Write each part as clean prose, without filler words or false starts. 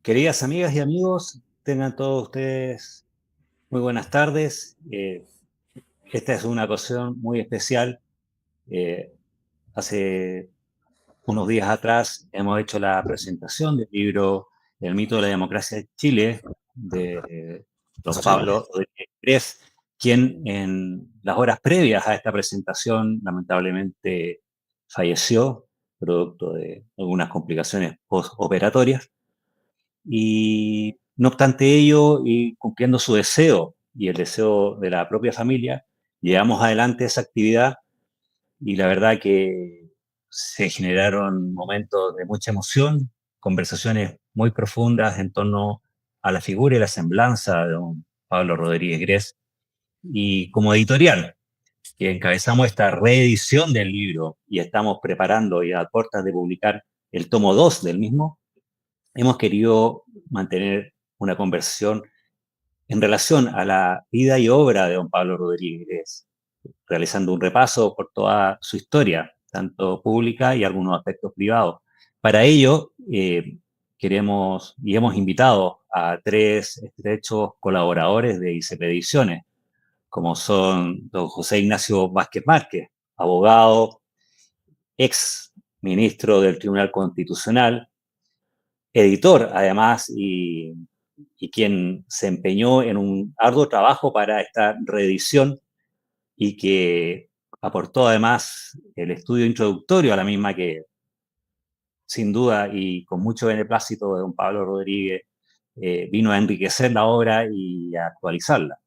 Queridas amigas y amigos, tengan todos ustedes muy buenas tardes. Esta es una ocasión muy especial. Eh, Hace unos días atrás hemos hecho la presentación del libro El mito de la democracia de Chile de don Pablo Rodríguez Grez, quien en las horas previas a esta presentación lamentablemente falleció producto de algunas complicaciones postoperatorias. Y no obstante ello, y cumpliendo su deseo y el deseo de la propia familia, llevamos adelante esa actividad y la verdad que se generaron momentos de mucha emoción, conversaciones muy profundas en torno a la figura y la semblanza de don Pablo Rodríguez Grez. Y como editorial, que encabezamos esta reedición del libro y estamos preparando y a puertas de publicar el tomo 2 del mismo, hemos querido mantener una conversación en relación a la vida y obra de don Pablo Rodríguez, realizando un repaso por toda su historia, tanto pública y algunos aspectos privados. Para ello, queremos y hemos invitado a tres estrechos colaboradores de ICP Ediciones, como son don José Ignacio Vázquez Márquez, abogado, ex ministro del Tribunal Constitucional, editor además y quien se empeñó en un arduo trabajo para esta reedición y que aportó además el estudio introductorio a la misma que sin duda y con mucho beneplácito de don Pablo Rodríguez vino a enriquecer la obra y a actualizarla.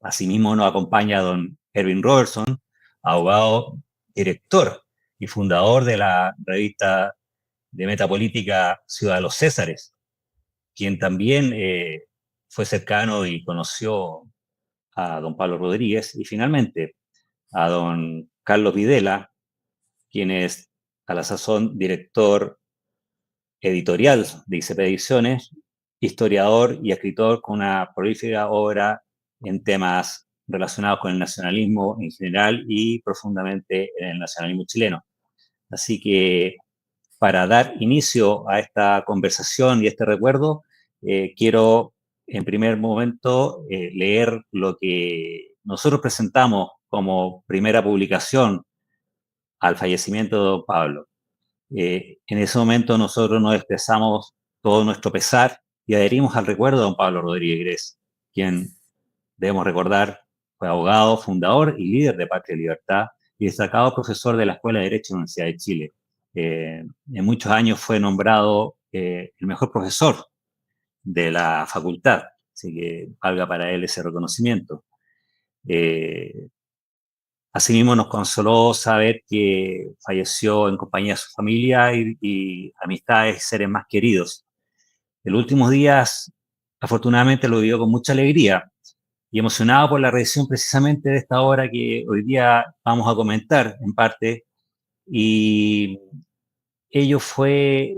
Asimismo nos acompaña don Erwin Robertson, abogado, director y fundador de la revista de metapolítica Ciudad de los Césares, quien también fue cercano y conoció a don Pablo Rodríguez, y finalmente a don Carlos Videla, quien es a la sazón director editorial de ICP Ediciones, historiador y escritor con una prolífica obra en temas relacionados con el nacionalismo en general y profundamente en el nacionalismo chileno. Así que para dar inicio a esta conversación y este recuerdo, quiero en primer momento leer lo que nosotros presentamos como primera publicación al fallecimiento de don Pablo. En ese momento nosotros nos expresamos todo nuestro pesar y adherimos al recuerdo de don Pablo Rodríguez Grez, quien, debemos recordar, fue abogado, fundador y líder de Patria y Libertad y destacado profesor de la Escuela de Derecho de la Universidad de Chile. En muchos años fue nombrado el mejor profesor de la facultad, así que valga para él ese reconocimiento. Eh, Asimismo, nos consoló saber que falleció en compañía de su familia y amistades y seres más queridos. En los últimos días, afortunadamente, lo vivió con mucha alegría y emocionado por la reedición precisamente de esta obra que hoy día vamos a comentar en parte. Y ello fue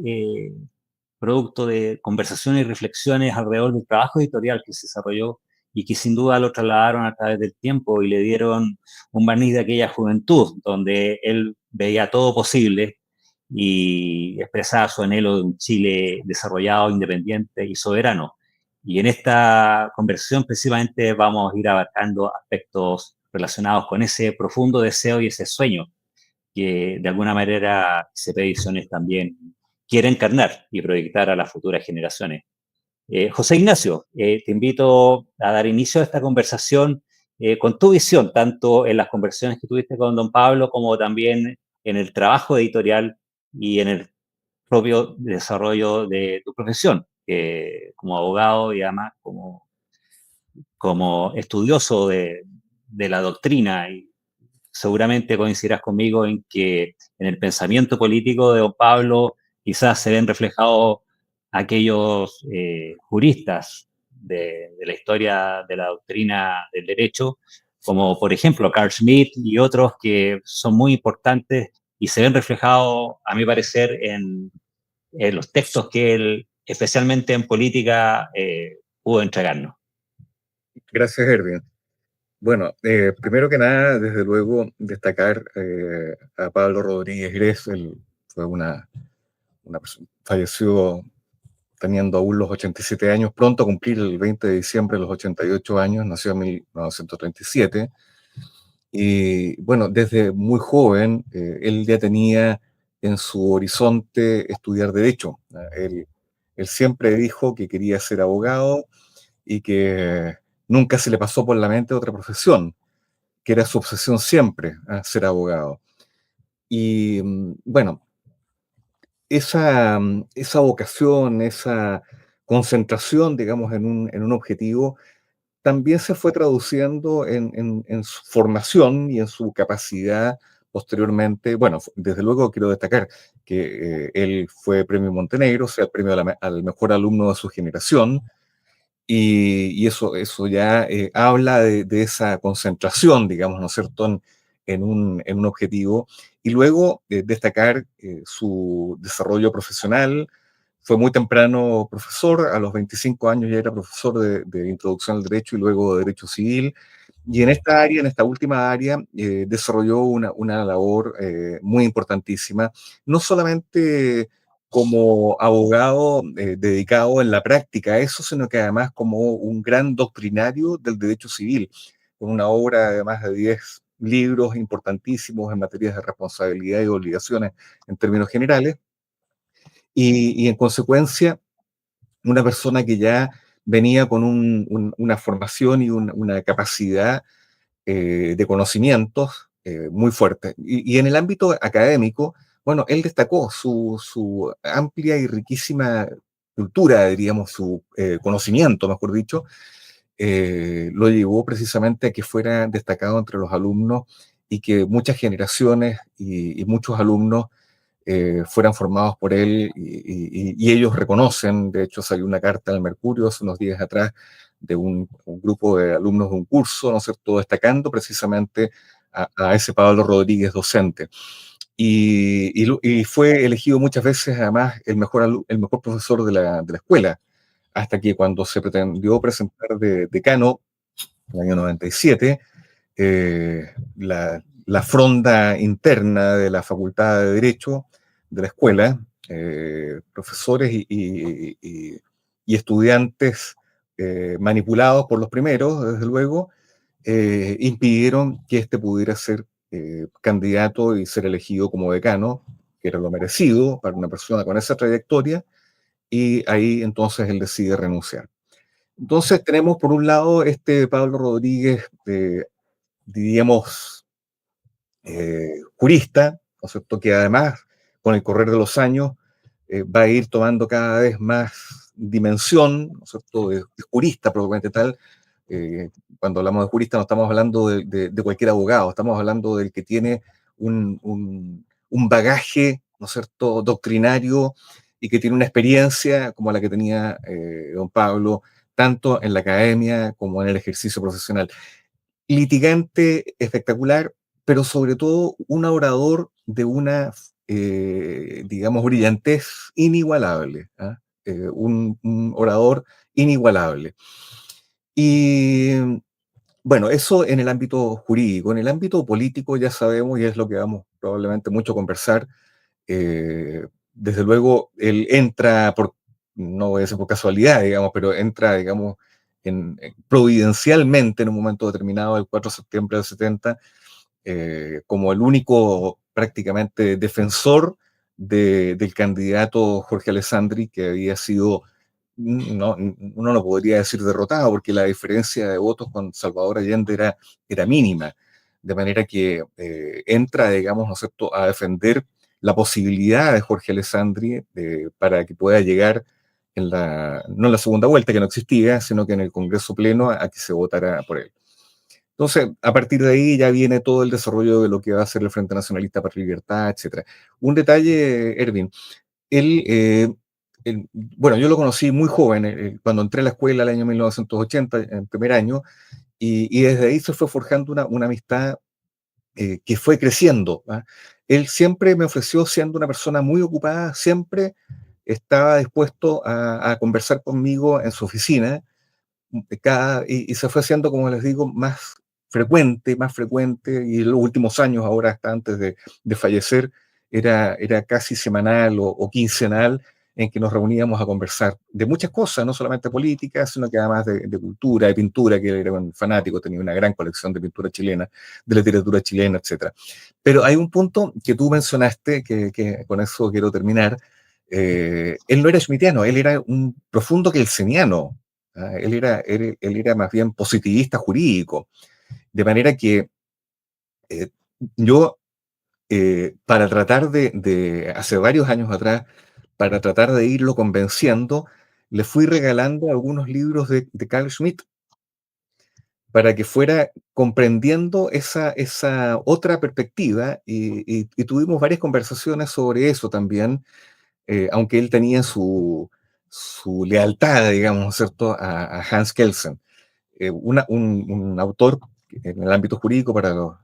producto de conversaciones y reflexiones alrededor del trabajo editorial que se desarrolló y que sin duda lo trasladaron a través del tiempo y le dieron un barniz de aquella juventud donde él veía todo posible y expresaba su anhelo de un Chile desarrollado, independiente y soberano. Y en esta conversación precisamente vamos a ir abarcando aspectos relacionados con ese profundo deseo y ese sueño que de alguna manera CP Ediciones también quiere encarnar y proyectar a las futuras generaciones. José Ignacio, te invito a dar inicio a esta conversación con tu visión, tanto en las conversaciones que tuviste con don Pablo como también en el trabajo editorial y en el propio desarrollo de tu profesión, como abogado y además como estudioso de la doctrina. Y seguramente coincidirás conmigo en que en el pensamiento político de don Pablo quizás se ven reflejados aquellos juristas de la historia de la doctrina del derecho, como por ejemplo Carl Schmitt y otros que son muy importantes y se ven reflejados, a mi parecer, en los textos que él, especialmente en política, pudo entregarnos. Gracias, Erwin. Bueno, primero que nada, desde luego, destacar a Pablo Rodríguez Grez. Él fue falleció teniendo aún los 87 años, pronto a cumplir el 20 de diciembre los 88 años, nació en 1937. Y bueno, desde muy joven, él ya tenía en su horizonte estudiar derecho. Él siempre dijo que quería ser abogado y que nunca se le pasó por la mente otra profesión, que era su obsesión siempre, ser abogado. Y bueno, esa vocación, esa concentración, digamos, en un objetivo, también se fue traduciendo en su formación y en su capacidad posteriormente. Bueno, desde luego quiero destacar que él fue premio Montenegro, o sea, el premio al mejor alumno de su generación, y eso ya habla de esa concentración, digamos, ¿no es cierto?, en un objetivo. Y luego destacar su desarrollo profesional. Fue muy temprano profesor, a los 25 años ya era profesor de Introducción al Derecho y luego de Derecho Civil. Y en esta área, en esta última área, desarrolló una labor muy importantísima, no solamente como abogado dedicado en la práctica a eso, sino que además como un gran doctrinario del derecho civil, con una obra de más de 10 libros importantísimos en materias de responsabilidad y obligaciones en términos generales, y en consecuencia una persona que ya venía con una formación y una capacidad de conocimientos muy fuerte. Y en el ámbito académico, bueno, él destacó su amplia y riquísima cultura, diríamos, su conocimiento, mejor dicho, lo llevó precisamente a que fuera destacado entre los alumnos y que muchas generaciones y muchos alumnos fueran formados por él y ellos reconocen. De hecho, salió una carta al Mercurio hace unos días atrás de un grupo de alumnos de un curso, ¿no es cierto?, destacando precisamente a ese Pablo Rodríguez docente. Y fue elegido muchas veces, además, el mejor profesor de la escuela, hasta que cuando se pretendió presentar de decano, en el año 97, la fronda interna de la Facultad de Derecho de la escuela, profesores y estudiantes manipulados por los primeros, desde luego, impidieron que éste pudiera ser candidato y ser elegido como decano, que era lo merecido para una persona con esa trayectoria, y ahí entonces él decide renunciar. Entonces tenemos por un lado este Pablo Rodríguez, diríamos, jurista, ¿no es cierto?, que además, con el correr de los años, va a ir tomando cada vez más dimensión, ¿no es cierto?, de jurista propiamente tal. Eh, Cuando hablamos de jurista no estamos hablando de cualquier abogado, estamos hablando del que tiene un bagaje, ¿no es cierto?, doctrinario, y que tiene una experiencia como la que tenía don Pablo, tanto en la academia como en el ejercicio profesional. Litigante espectacular, pero sobre todo un orador de una, digamos, brillantez inigualable, ¿ah? Un orador inigualable. Y bueno, eso en el ámbito jurídico. En el ámbito político ya sabemos, y es lo que vamos probablemente mucho a conversar, desde luego él entra no voy a decir por casualidad, digamos, pero entra, digamos, providencialmente en un momento determinado, el 4 de septiembre del 70, como el único prácticamente defensor del candidato Jorge Alessandri, que había sido, no, uno no podría decir derrotado, porque la diferencia de votos con Salvador Allende era mínima, de manera que entra, digamos, ¿no es cierto?, a defender la posibilidad de Jorge Alessandri para que pueda llegar no en la segunda vuelta, que no existía, sino que en el Congreso Pleno a que se votara por él. Entonces, a partir de ahí ya viene todo el desarrollo de lo que va a ser el Frente Nacionalista para la Libertad, etcétera. Un detalle, Erwin, él, bueno, yo lo conocí muy joven, cuando entré a la escuela el año 1980, en primer año, y desde ahí se fue forjando una amistad que fue creciendo, ¿ah? Él siempre me ofreció, siendo una persona muy ocupada, siempre estaba dispuesto a conversar conmigo en su oficina, y se fue haciendo, como les digo, más frecuente, y en los últimos años, ahora hasta antes de fallecer, era casi semanal o quincenal, en que nos reuníamos a conversar de muchas cosas, no solamente políticas, sino que además de cultura, de pintura, que él era un fanático, tenía una gran colección de pintura chilena, de literatura chilena, etc. Pero hay un punto que tú mencionaste, que con eso quiero terminar. Él no era schmittiano, él era un profundo kelseniano. Él era más bien positivista jurídico, de manera que eh, yo, para tratar hace varios años atrás, para tratar de irlo convenciendo, le fui regalando algunos libros de Carl Schmitt para que fuera comprendiendo esa otra perspectiva y tuvimos varias conversaciones sobre eso también, aunque él tenía su lealtad, digamos, ¿no es cierto?, a Hans Kelsen, un autor en el ámbito jurídico para los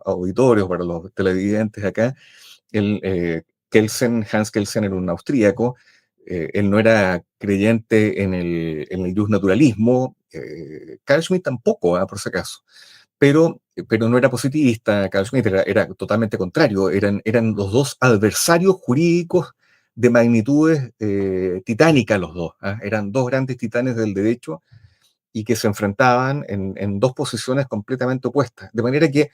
auditorios, para los televidentes acá. Hans Kelsen era un austríaco. Él no era creyente en el justnaturalismo, Carl Schmitt tampoco, por si acaso, pero no era positivista. Carl Schmitt era totalmente contrario, eran los dos adversarios jurídicos de magnitudes titánicas los dos, ¿ah? Eran dos grandes titanes del derecho y que se enfrentaban en dos posiciones completamente opuestas. De manera que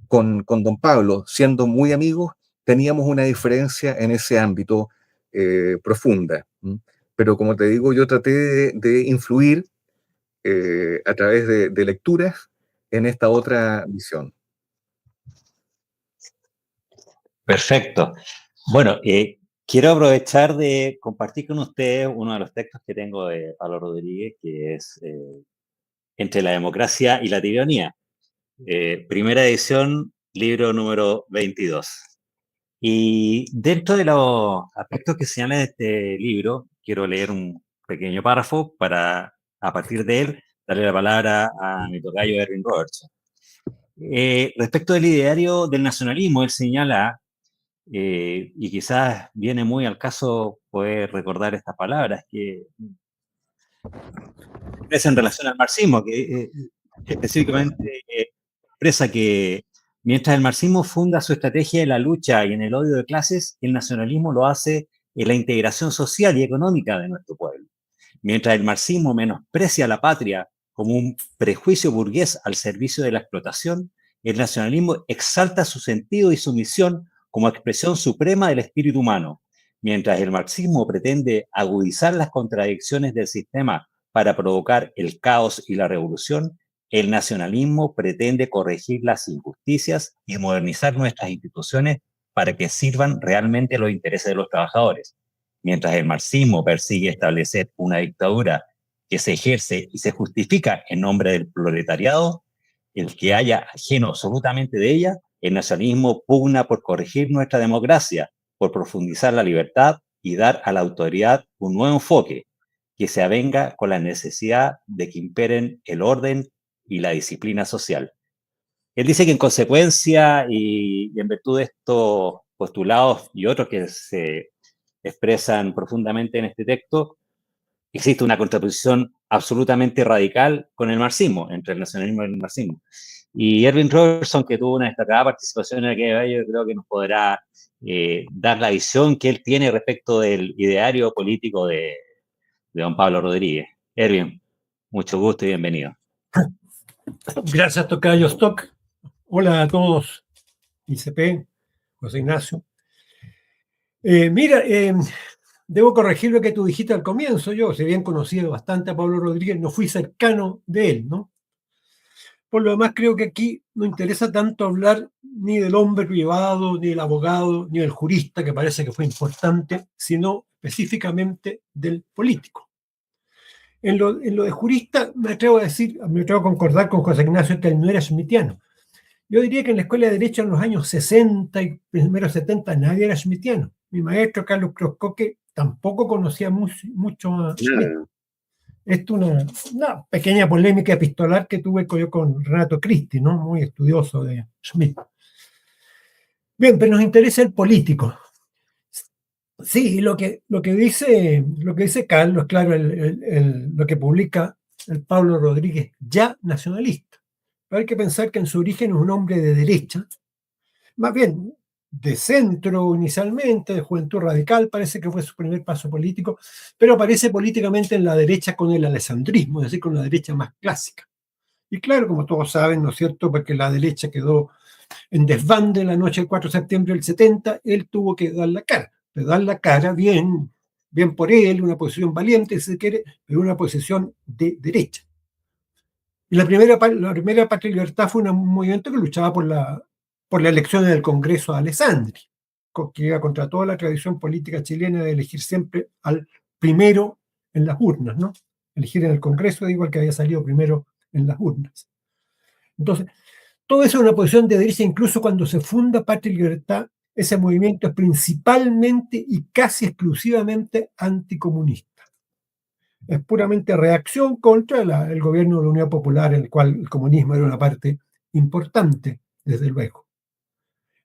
con don Pablo, siendo muy amigos, teníamos una diferencia en ese ámbito profunda. ¿M? Pero como te digo, yo traté de influir a través de lecturas en esta otra visión. Perfecto. Bueno, quiero aprovechar de compartir con ustedes uno de los textos que tengo de Pablo Rodríguez, que es Entre la democracia y la tiranía. Primera edición, libro número 22. Y dentro de los aspectos que señala este libro, quiero leer un pequeño párrafo para, a partir de él, darle la palabra a mi tocayo Erwin Robertson. Respecto del ideario del nacionalismo, él señala, y quizás viene muy al caso poder recordar estas palabras, que expresa en relación al marxismo, que específicamente expresa que mientras el marxismo funda su estrategia en la lucha y en el odio de clases, el nacionalismo lo hace en la integración social y económica de nuestro pueblo. Mientras el marxismo menosprecia a la patria como un prejuicio burgués al servicio de la explotación, el nacionalismo exalta su sentido y su misión como expresión suprema del espíritu humano. Mientras el marxismo pretende agudizar las contradicciones del sistema para provocar el caos y la revolución, el nacionalismo pretende corregir las injusticias y modernizar nuestras instituciones para que sirvan realmente los intereses de los trabajadores. Mientras el marxismo persigue establecer una dictadura que se ejerce y se justifica en nombre del proletariado, el que haya ajeno absolutamente de ella, el nacionalismo pugna por corregir nuestra democracia, por profundizar la libertad y dar a la autoridad un nuevo enfoque que se avenga con la necesidad de que imperen el orden y la disciplina social. Él dice que en consecuencia y en virtud de estos postulados y otros que se expresan profundamente en este texto, existe una contraposición absolutamente radical con el marxismo, entre el nacionalismo y el marxismo. Y Erwin Robertson, que tuvo una destacada participación en aquella, yo creo que nos podrá dar la visión que él tiene respecto del ideario político de don Pablo Rodríguez. Erwin, mucho gusto y bienvenido. Gracias, tocayo Stock. Hola a todos, ICP, José Ignacio. Mira, debo corregir lo que tú dijiste al comienzo. Yo, si bien conocido bastante a Pablo Rodríguez, no fui cercano de él, ¿no? Por lo demás, creo que aquí no interesa tanto hablar ni del hombre privado, ni del abogado, ni del jurista, que parece que fue importante, sino específicamente del político. En lo de jurista, me atrevo a concordar con José Ignacio que él no era schmittiano. Yo diría que en la escuela de Derecho en los años 60 y primeros 70 nadie era schmittiano. Mi maestro Carlos Croscoque tampoco conocía mucho a Schmitt. Esto es una pequeña polémica epistolar que tuve yo con Renato Cristi, ¿no? Muy estudioso de Schmitt. Bien, pero nos interesa el político. Sí, lo que dice Carlos, claro, lo que publica el Pablo Rodríguez, ya nacionalista. Pero hay que pensar que en su origen es un hombre de derecha. Más bien, de centro inicialmente, de Juventud Radical, parece que fue su primer paso político, pero aparece políticamente en la derecha con el alessandrismo, es decir, con la derecha más clásica. Y claro, como todos saben, ¿no es cierto?, porque la derecha quedó en desbande la noche del 4 de septiembre del 70, él tuvo que dar la cara. Pero dar la cara bien, bien por él, una posición valiente, si se quiere, pero una posición de derecha. Y la primera Patria y Libertad fue un movimiento que luchaba por la elección del Congreso de Alessandri, que iba contra toda la tradición política chilena de elegir siempre al primero en las urnas, ¿no? Elegir en el Congreso, igual que había salido primero en las urnas. Entonces, todo eso es una posición de derecha, incluso cuando se funda Patria y Libertad, ese movimiento es principalmente y casi exclusivamente anticomunista. Es puramente reacción contra el gobierno de la Unión Popular, en el cual el comunismo era una parte importante, desde luego.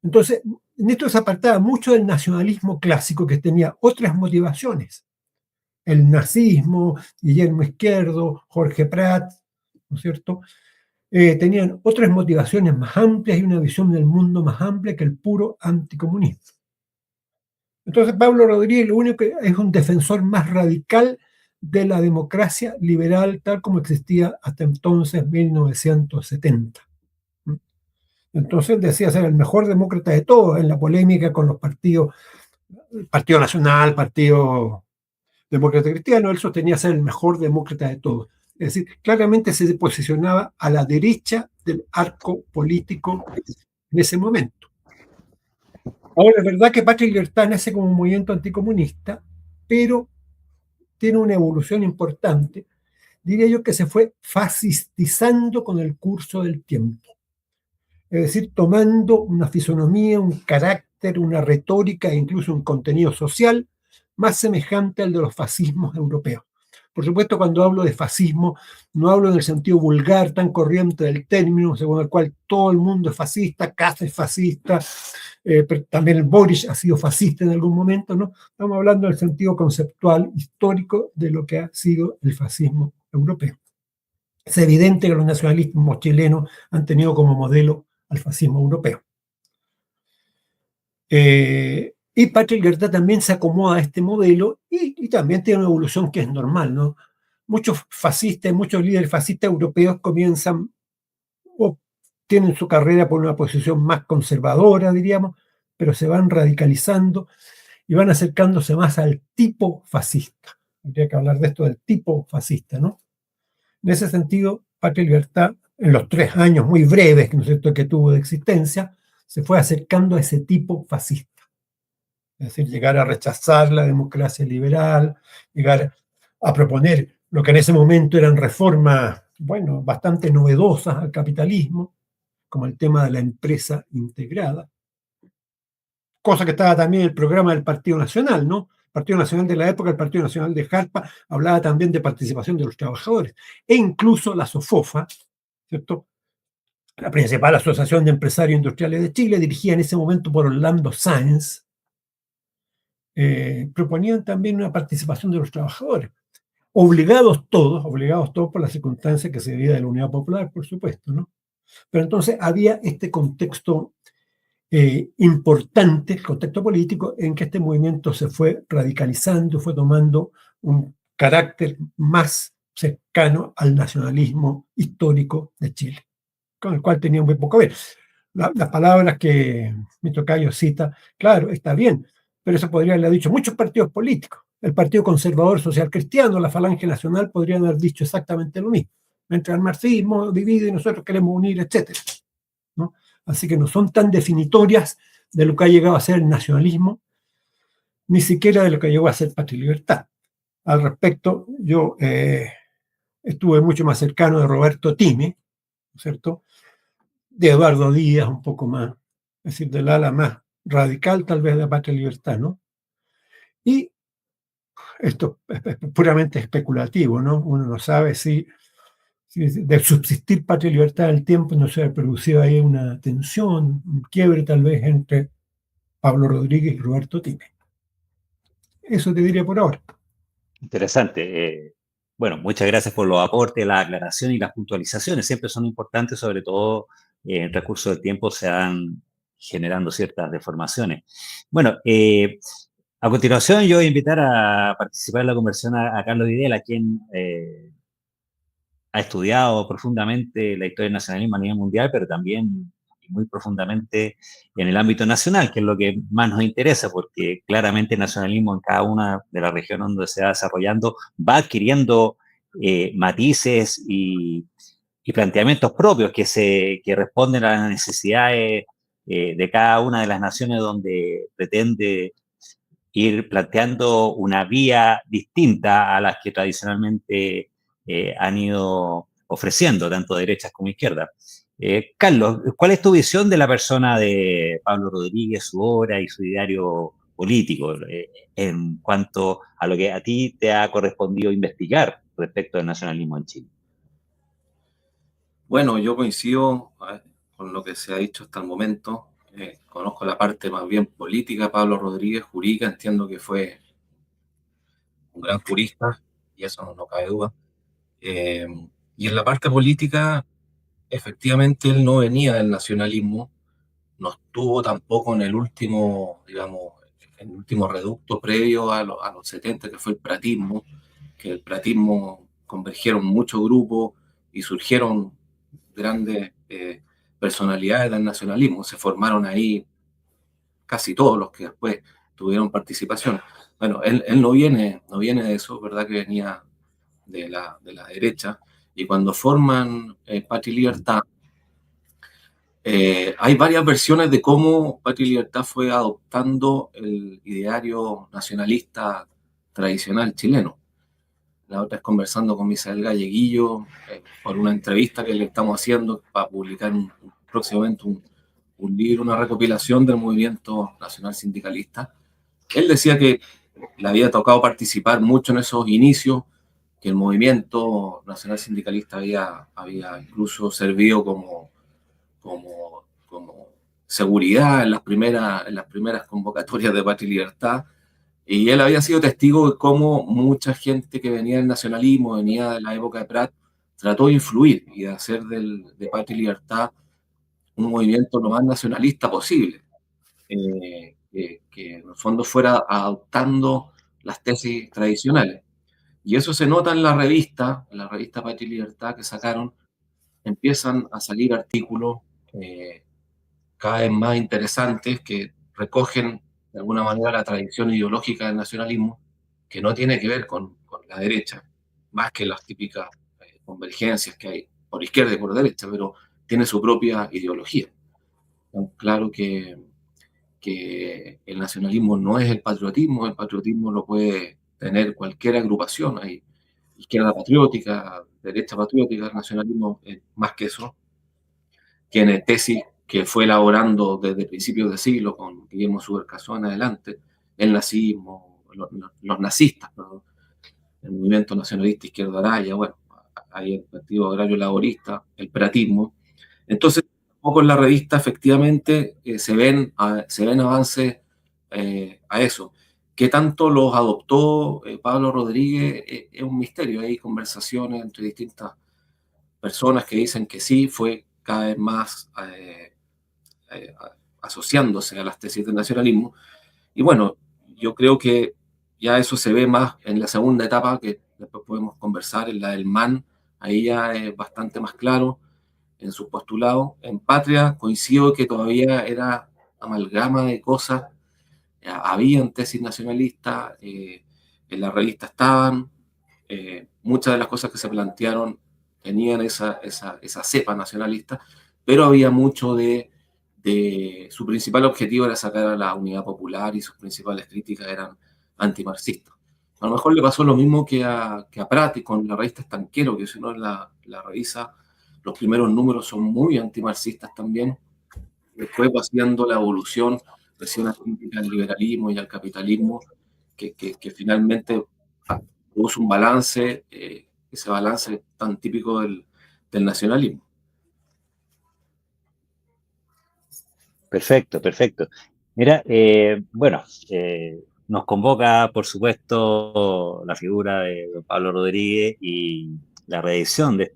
Entonces, en esto se apartaba mucho del nacionalismo clásico, que tenía otras motivaciones. El nazismo, Guillermo Izquierdo, Jorge Prat, ¿no es cierto?, tenían otras motivaciones más amplias y una visión del mundo más amplia que el puro anticomunismo. Entonces, Pablo Rodríguez lo único que es un defensor más radical de la democracia liberal tal como existía hasta entonces, 1970. Entonces decía ser el mejor demócrata de todos en la polémica con los partidos, el Partido Nacional, Partido Demócrata Cristiano. Él sostenía ser el mejor demócrata de todos. Es decir, claramente se posicionaba a la derecha del arco político en ese momento. Ahora, es verdad que Patria y Libertad nace como un movimiento anticomunista, pero tiene una evolución importante, diría yo, que se fue fascistizando con el curso del tiempo. Es decir, tomando una fisonomía, un carácter, una retórica e incluso un contenido social más semejante al de los fascismos europeos. Por supuesto, cuando hablo de fascismo, no hablo en el sentido vulgar, tan corriente del término, según el cual todo el mundo es fascista, Kast es fascista, pero también el Boric ha sido fascista en algún momento, ¿no? Estamos hablando del sentido conceptual, histórico, de lo que ha sido el fascismo europeo. Es evidente que los nacionalismos chilenos han tenido como modelo al fascismo europeo. Y Patria y Libertad también se acomoda a este modelo y también tiene una evolución que es normal, ¿no? Muchos fascistas, muchos líderes fascistas europeos comienzan o tienen su carrera por una posición más conservadora, diríamos, pero se van radicalizando y van acercándose más al tipo fascista. Habría que hablar de esto del tipo fascista, ¿no? En ese sentido, Patria y Libertad, en los 3 años muy breves, ¿no es cierto?, que tuvo de existencia, se fue acercando a ese tipo fascista. Es decir, llegar a rechazar la democracia liberal, llegar a proponer lo que en ese momento eran reformas, bueno, bastante novedosas al capitalismo, como el tema de la empresa integrada, cosa que estaba también en el programa del Partido Nacional, ¿no? El Partido Nacional de la época, el Partido Nacional de Jarpa, hablaba también de participación de los trabajadores, e incluso la SOFOFA, ¿cierto?, la principal asociación de empresarios industriales de Chile, dirigida en ese momento por Orlando Sáenz, proponían también una participación de los trabajadores, obligados todos por las circunstancias que se vivía de la Unidad Popular, por supuesto, ¿no? Pero entonces había este contexto importante, el contexto político, en que este movimiento se fue radicalizando, fue tomando un carácter más cercano al nacionalismo histórico de Chile, con el cual tenía muy poco que ver. Las palabras que mi tocayo cita, claro, está bien, pero eso podría haberle dicho muchos partidos políticos. El Partido Conservador Social Cristiano, la Falange Nacional, podrían haber dicho exactamente lo mismo. Mientras el marxismo divide y nosotros queremos unir, etcétera, ¿no? Así que no son tan definitorias de lo que ha llegado a ser el nacionalismo, ni siquiera de lo que llegó a ser Patria y Libertad. Al respecto, yo estuve mucho más cercano de Roberto Timi, ¿no es cierto?, de Eduardo Díaz, un poco más, es decir, del ala más radical tal vez de Patria y Libertad, ¿no? Y esto es puramente especulativo, ¿no? Uno no sabe si de subsistir Patria y Libertad en el tiempo no se ha producido ahí una tensión, un quiebre tal vez entre Pablo Rodríguez y Roberto Timi. Eso te diría por ahora. Interesante. Bueno, muchas gracias por los aportes, la aclaración y las puntualizaciones. Siempre son importantes, sobre todo en el recurso del tiempo se dan generando ciertas deformaciones. Bueno, a continuación yo voy a invitar a participar en la conversación a Carlos Videla, quien ha estudiado profundamente la historia del nacionalismo a nivel mundial, pero también muy profundamente en el ámbito nacional, que es lo que más nos interesa, porque claramente el nacionalismo en cada una de las regiones donde se va desarrollando va adquiriendo matices y planteamientos propios que responden a las necesidades de cada una de las naciones donde pretende ir planteando una vía distinta a las que tradicionalmente han ido ofreciendo, tanto derechas como izquierdas. Carlos, ¿cuál es tu visión de la persona de Pablo Rodríguez, su obra y su ideario político en cuanto a lo que a ti te ha correspondido investigar respecto del nacionalismo en Chile? Bueno, yo coincido con lo que se ha dicho hasta el momento. Conozco la parte más bien política de Pablo Rodríguez, jurídica, entiendo que fue un gran jurista, y eso no cabe duda. Y en la parte política, efectivamente, él no venía del nacionalismo, no estuvo tampoco en el último, digamos, en el último reducto previo a los 70, que fue el pratismo, que el pratismo convergieron muchos grupos y surgieron grandes personalidades del nacionalismo. Se formaron ahí casi todos los que después tuvieron participación. Bueno, él no viene de eso, ¿verdad? Que venía de la derecha. Y cuando forman Patria y Libertad, hay varias versiones de cómo Patria y Libertad fue adoptando el ideario nacionalista tradicional chileno. La otra es conversando con Misael Galleguillo por una entrevista que le estamos haciendo para publicar próximamente un libro, una recopilación del movimiento nacional sindicalista. Él decía que le había tocado participar mucho en esos inicios, que el movimiento nacional sindicalista había incluso servido como seguridad en las primeras convocatorias de Patria y Libertad. Y él había sido testigo de cómo mucha gente que venía del nacionalismo, venía de la época de Prat, trató de influir y de hacer de Patria y Libertad un movimiento lo más nacionalista posible, que en el fondo fuera adoptando las tesis tradicionales. Y eso se nota en la revista Patria y Libertad que sacaron. Empiezan a salir artículos cada vez más interesantes que recogen de alguna manera la tradición ideológica del nacionalismo, que no tiene que ver con la derecha, más que las típicas convergencias que hay por izquierda y por derecha, pero tiene su propia ideología. Claro que el nacionalismo no es el patriotismo lo puede tener cualquier agrupación, hay izquierda patriótica, derecha patriótica, el nacionalismo es más que eso. Tiene tesis que fue elaborando desde principios de siglo con Guillermo Subercaseaux en adelante, el nazismo, los nazistas, ¿no? El movimiento nacionalista Izquierda Araya, bueno, hay el Partido Agrario Laborista, el pratismo. Entonces, un poco en la revista efectivamente se ven avances a eso. ¿Qué tanto los adoptó Pablo Rodríguez? Es un misterio. Hay conversaciones entre distintas personas que dicen que sí, fue cada vez más asociándose a las tesis del nacionalismo. Y bueno, yo creo que ya eso se ve más en la segunda etapa, que después podemos conversar, en la del MAN, ahí ya es bastante más claro en su postulado. En Patria coincido que todavía era amalgama de cosas, habían tesis nacionalistas, en la revista estaban, muchas de las cosas que se plantearon tenían esa cepa nacionalista, pero había mucho de su principal objetivo era sacar a la unidad popular y sus principales críticas eran antimarxistas. A lo mejor le pasó lo mismo que a Prat con la revista Estanquero, que si uno la revisa, los primeros números son muy antimarxistas también. Después va haciendo la evolución, recién una crítica al liberalismo y al capitalismo, que finalmente produce un balance, ese balance tan típico del nacionalismo. Perfecto, perfecto. Mira, bueno, nos convoca, por supuesto, la figura de don Pablo Rodríguez y la reedición de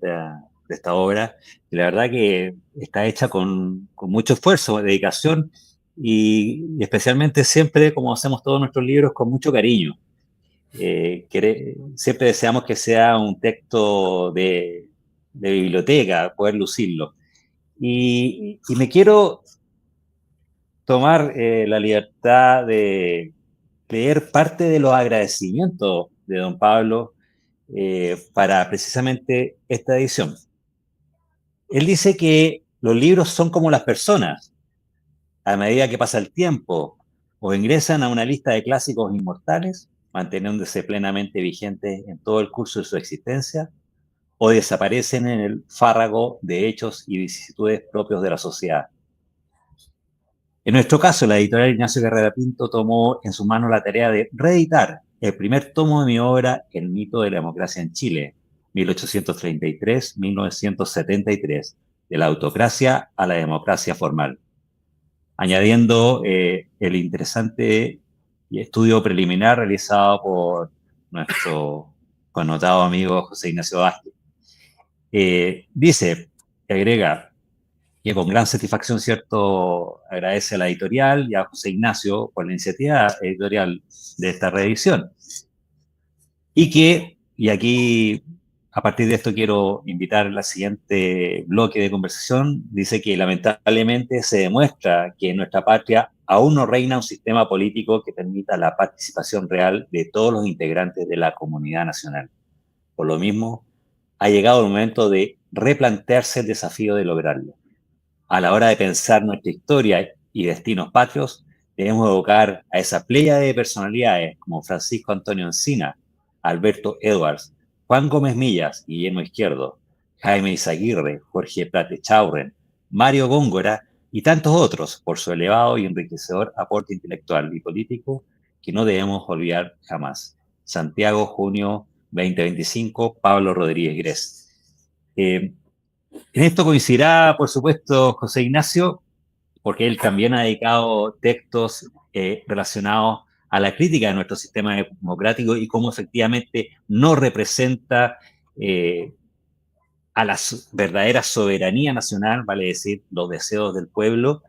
esta obra, y la verdad que está hecha con mucho esfuerzo, dedicación, y especialmente siempre, como hacemos todos nuestros libros, con mucho cariño. Siempre deseamos que sea un texto de biblioteca, poder lucirlo. Y me quiero tomar la libertad de leer parte de los agradecimientos de don Pablo para precisamente esta edición. Él dice que los libros son como las personas. A medida que pasa el tiempo, o ingresan a una lista de clásicos inmortales, manteniéndose plenamente vigentes en todo el curso de su existencia, o desaparecen en el fárrago de hechos y vicisitudes propios de la sociedad. En nuestro caso, la editorial Ignacio Carrera Pinto tomó en sus manos la tarea de reeditar el primer tomo de mi obra, El mito de la democracia en Chile, 1833-1973, de la autocracia a la democracia formal, añadiendo el interesante estudio preliminar realizado por nuestro connotado amigo José Ignacio Vázquez. Dice, agrega, que con gran satisfacción, ¿cierto?, agradece a la editorial y a José Ignacio por la iniciativa editorial de esta reedición. Y aquí, a partir de esto, quiero invitar al siguiente bloque de conversación. Dice que lamentablemente se demuestra que en nuestra patria aún no reina un sistema político que permita la participación real de todos los integrantes de la comunidad nacional. Por lo mismo, ha llegado el momento de replantearse el desafío de lograrlo. A la hora de pensar nuestra historia y destinos patrios, debemos evocar a esa playa de personalidades como Francisco Antonio Encina, Alberto Edwards, Juan Gómez Millas, Guillermo Izquierdo, Jaime Izaguirre, Jorge Prat Echaurren, Mario Góngora y tantos otros por su elevado y enriquecedor aporte intelectual y político que no debemos olvidar jamás. Santiago, junio 2025, Pablo Rodríguez Gres. En esto coincidirá, por supuesto, José Ignacio, porque él también ha dedicado textos relacionados a la crítica de nuestro sistema democrático y cómo efectivamente no representa a la verdadera soberanía nacional, vale decir, los deseos del pueblo,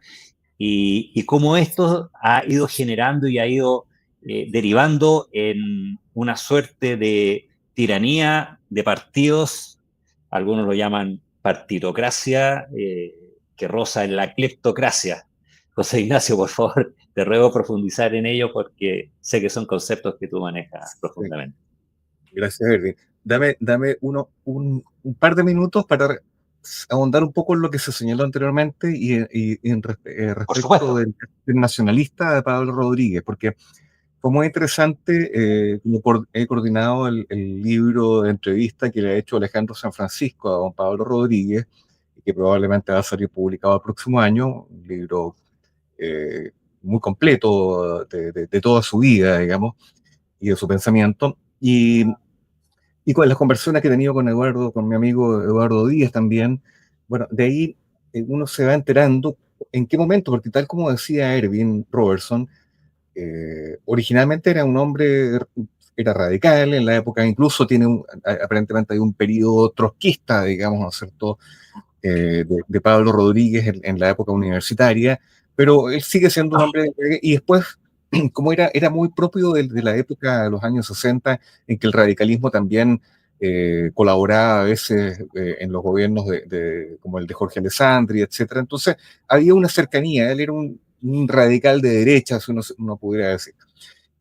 y cómo esto ha ido generando y ha ido derivando en una suerte de tiranía de partidos, algunos lo llaman partidocracia, que roza en la cleptocracia. José Ignacio, por favor, te ruego profundizar en ello porque sé que son conceptos que tú manejas profundamente. Gracias, Erwin. Dame un par de minutos para ahondar un poco en lo que se señaló anteriormente respecto del nacionalista de Pablo Rodríguez, porque fue muy interesante. He coordinado el libro de entrevista que le ha hecho Alejandro San Francisco a don Pablo Rodríguez, que probablemente va a salir publicado el próximo año, un libro muy completo de toda su vida, digamos, y de su pensamiento. Y con las conversaciones que he tenido con Eduardo, con mi amigo Eduardo Díaz también, bueno, de ahí uno se va enterando en qué momento, porque tal como decía Erwin Robertson, originalmente era un hombre, era radical en la época, incluso aparentemente hay un periodo trotskista, digamos, ¿no es cierto?, de Pablo Rodríguez en la época universitaria, pero él sigue siendo un hombre, y después, como era muy propio de la época de los años 60, en que el radicalismo también colaboraba a veces en los gobiernos como el de Jorge Alessandri, etc. Entonces había una cercanía, él era un radical de derecha, si uno pudiera decir.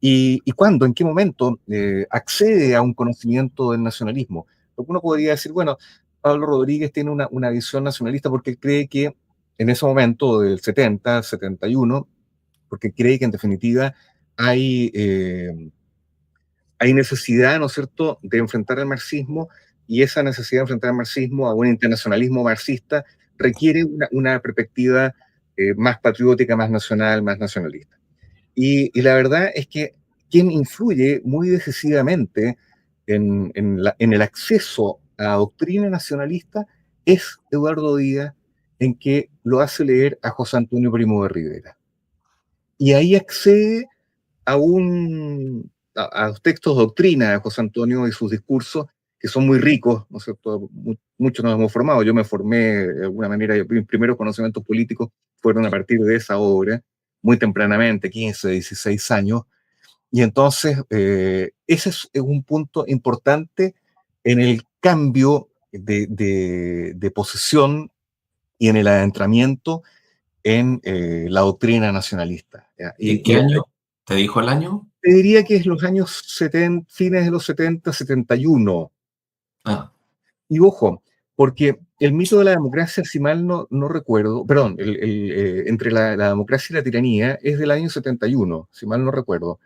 ¿Y cuándo, en qué momento accede a un conocimiento del nacionalismo? Porque uno podría decir, bueno, Pablo Rodríguez tiene una visión nacionalista porque él cree que en ese momento del 70, 71, porque cree que en definitiva hay necesidad, ¿no es cierto?, de enfrentar el marxismo, y esa necesidad de enfrentar el marxismo a un internacionalismo marxista requiere una perspectiva más patriótica, más nacional, más nacionalista. Y la verdad es que quien influye muy decisivamente en el acceso a la doctrina nacionalista es Eduardo Díaz, en que lo hace leer a José Antonio Primo de Rivera. Y ahí accede a los textos de doctrina de José Antonio y sus discursos, que son muy ricos, ¿no es cierto?, muchos nos hemos formado. Yo me formé de alguna manera, mis primeros conocimientos políticos fueron a partir de esa obra, muy tempranamente, 15, 16 años. Y entonces, ese es un punto importante en el cambio de posición y en el adentramiento en la doctrina nacionalista. ¿Ya? ¿Y en qué año? ¿Te dijo el año? Te diría que es los años 70, fines de los 70, 71. Ah, Y ojo, porque el mito de la democracia, si mal no recuerdo, perdón, entre la democracia y la tiranía es del año 71, si mal no recuerdo.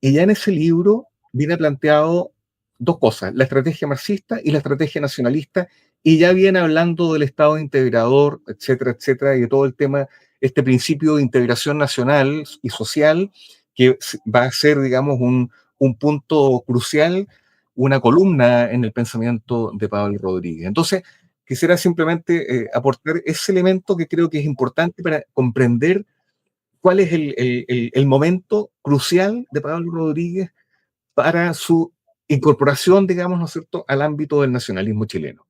Y ya en ese libro viene planteado dos cosas, la estrategia marxista y la estrategia nacionalista, y ya viene hablando del Estado integrador, etcétera, etcétera, y de todo el tema, este principio de integración nacional y social, que va a ser, digamos, un punto crucial, una columna en el pensamiento de Pablo Rodríguez. Entonces, quisiera simplemente aportar ese elemento que creo que es importante para comprender cuál es el momento crucial de Pablo Rodríguez para su incorporación, digamos, ¿no es cierto?, al ámbito del nacionalismo chileno.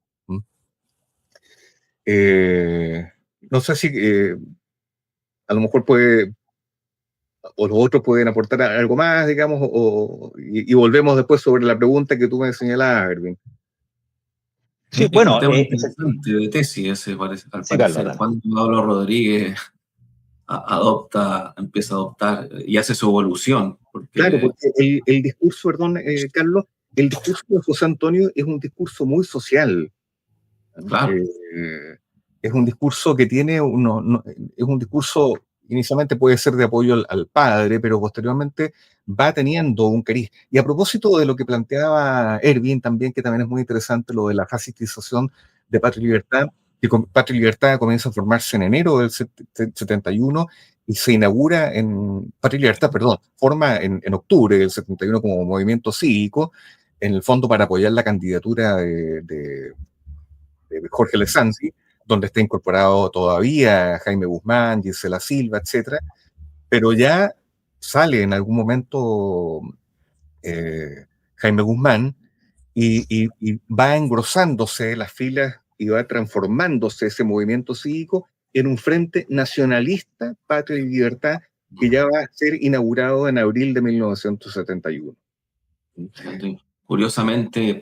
No sé si a lo mejor puede, o los otros pueden aportar algo más, digamos, y volvemos después sobre la pregunta que tú me señalabas, Erwin. Sí, es un bueno, tema interesante de tesis ese, al sí, parecer, Carlos, cuando Pablo Rodríguez empieza a adoptar y hace su evolución. Claro, Porque, porque el discurso, perdón, Carlos, el discurso de José Antonio es un discurso muy social. claro, Es un discurso que tiene es un discurso inicialmente puede ser de apoyo al padre, pero posteriormente va teniendo un cariz. Y a propósito de lo que planteaba Erwin también, que también es muy interesante, lo de la fascistización de Patria y Libertad, que Patria y Libertad comienza a formarse en enero del 71 y se inaugura Patria y Libertad, perdón, forma en octubre del 71 como movimiento cívico, en el fondo para apoyar la candidatura de Jorge Lesanti, donde está incorporado todavía Jaime Guzmán, Gisela Silva, etcétera, pero ya sale en algún momento Jaime Guzmán y va engrosándose las filas y va transformándose ese movimiento cívico en un frente nacionalista, patria y libertad, que ya va a ser inaugurado en abril de 1971. curiosamente,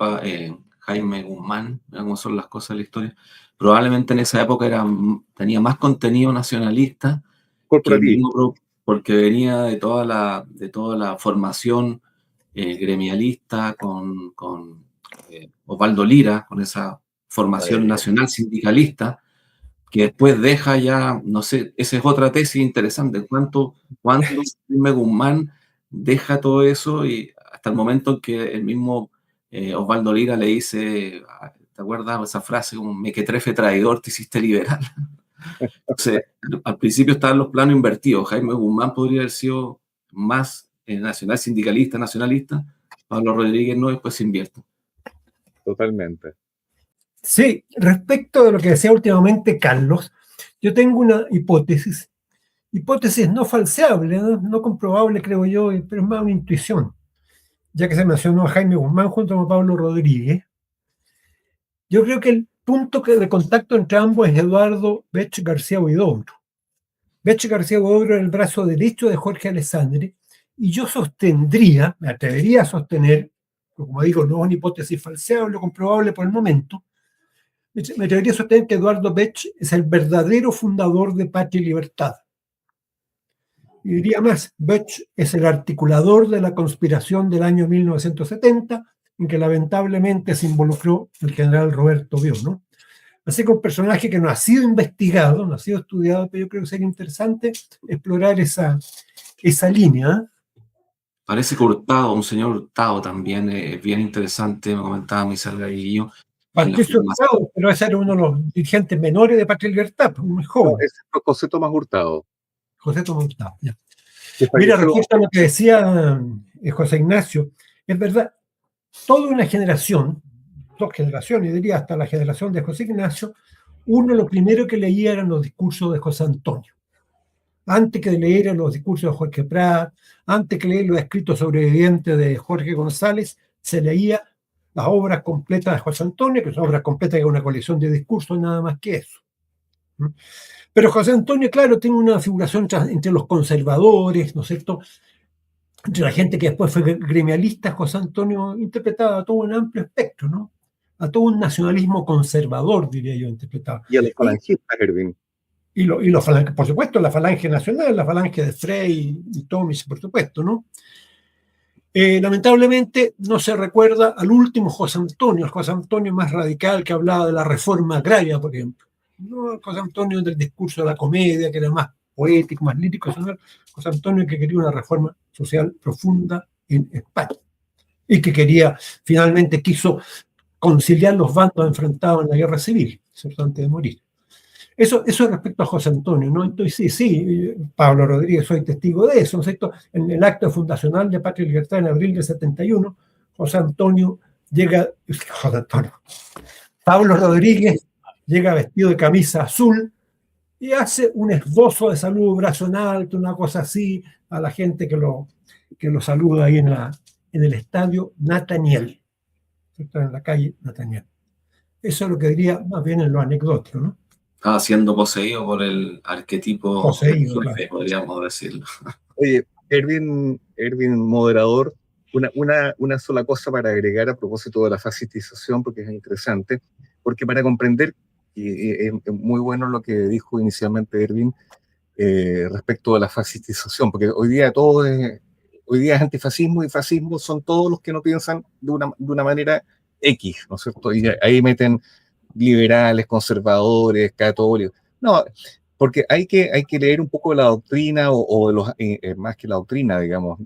Jaime Guzmán, mira cómo son las cosas de la historia, probablemente en esa época tenía más contenido nacionalista que el Corporativo. mismo, porque venía de toda la formación gremialista con Osvaldo Lira, con esa formación nacional sindicalista, que después deja ya, no sé, esa es otra tesis interesante, cuánto Jaime Guzmán deja todo eso y hasta el momento en que el mismo Osvaldo Lira le dice, ¿te acuerdas esa frase? Como mequetrefe traidor, te hiciste liberal. Entonces, al principio estaban los planos invertidos. Jaime Guzmán podría haber sido más nacional sindicalista, nacionalista. Pablo Rodríguez no, después se invierte. Totalmente. Sí, respecto de lo que decía últimamente Carlos, yo tengo una hipótesis no falseable, no comprobable, creo yo, pero es más una intuición, ya que se mencionó a Jaime Guzmán junto a Pablo Rodríguez. Yo creo que el punto de contacto entre ambos es Eduardo Bech García Huidobro. Bech García Huidobro era el brazo derecho de Jorge Alessandri, y yo me atrevería a sostener, como digo, no es una hipótesis falseable o comprobable por el momento, me atrevería a sostener que Eduardo Bech es el verdadero fundador de Patria y Libertad. Y diría más, Bech es el articulador de la conspiración del año 1970, en que lamentablemente se involucró el general Roberto Bion, ¿no? Así que un personaje que no ha sido investigado, no ha sido estudiado, pero yo creo que sería interesante explorar esa línea. Parece que Hurtado, un señor Hurtado también es bien interesante, me comentaba Misael Gaguillo. Patricio Hurtado, pero ese era uno de los dirigentes menores de Patria y Libertad, muy joven. No, ese es José Tomás Hurtado. José Tomás Hurtado, ya. Mira, respecto a lo que decía José Ignacio, es verdad, toda una generación, 2 generaciones, diría hasta la generación de José Ignacio, uno lo primero que leía eran los discursos de José Antonio. Antes que leer los discursos de Jorge Prat, antes que leer los escritos sobrevivientes de Jorge González, se leía las obras completas de José Antonio, que son obras completas, que es una colección de discursos, nada más que eso. Pero José Antonio, claro, tiene una figuración entre los conservadores, ¿no es cierto?, entre la gente que después fue gremialista. José Antonio interpretaba a todo un amplio espectro, ¿no? A todo un nacionalismo conservador, diría yo, interpretaba. Y a los falangistas, Erwin. Y los falanges, por supuesto, la falange nacional, la falange de Frey y Tomis, por supuesto, ¿no? Lamentablemente no se recuerda al último José Antonio, el José Antonio más radical que hablaba de la reforma agraria, por ejemplo. No el José Antonio del discurso de la comedia, que era más poético, más lírico, sino el José Antonio que quería una reforma social profunda en España y que finalmente quiso conciliar los bandos enfrentados en la guerra civil, ¿cierto?, antes de morir. Eso respecto a José Antonio, ¿no? Entonces, sí, Pablo Rodríguez, soy testigo de eso, ¿no es cierto? En el acto fundacional de Patria y Libertad en abril del 71, Pablo Rodríguez llega vestido de camisa azul y hace un esbozo de saludo, brazo en alto, una cosa así, a la gente que lo saluda ahí en el estadio Nathaniel, ¿cierto?, en la calle Nathaniel. Eso es lo que diría más bien en lo anecdótico, ¿no? Estaba siendo poseído por el arquetipo Poseído, del jefe, claro. podríamos decirlo. Oye, Erwin, moderador, una sola cosa para agregar a propósito de la fascistización, porque es interesante, porque para comprender, y es muy bueno lo que dijo inicialmente Erwin respecto de la fascistización, porque hoy día es antifascismo, y fascismo son todos los que no piensan de una manera X, ¿no es cierto? Y ahí meten liberales, conservadores, católicos. No, porque hay que leer un poco la doctrina o de los, más que la doctrina, digamos,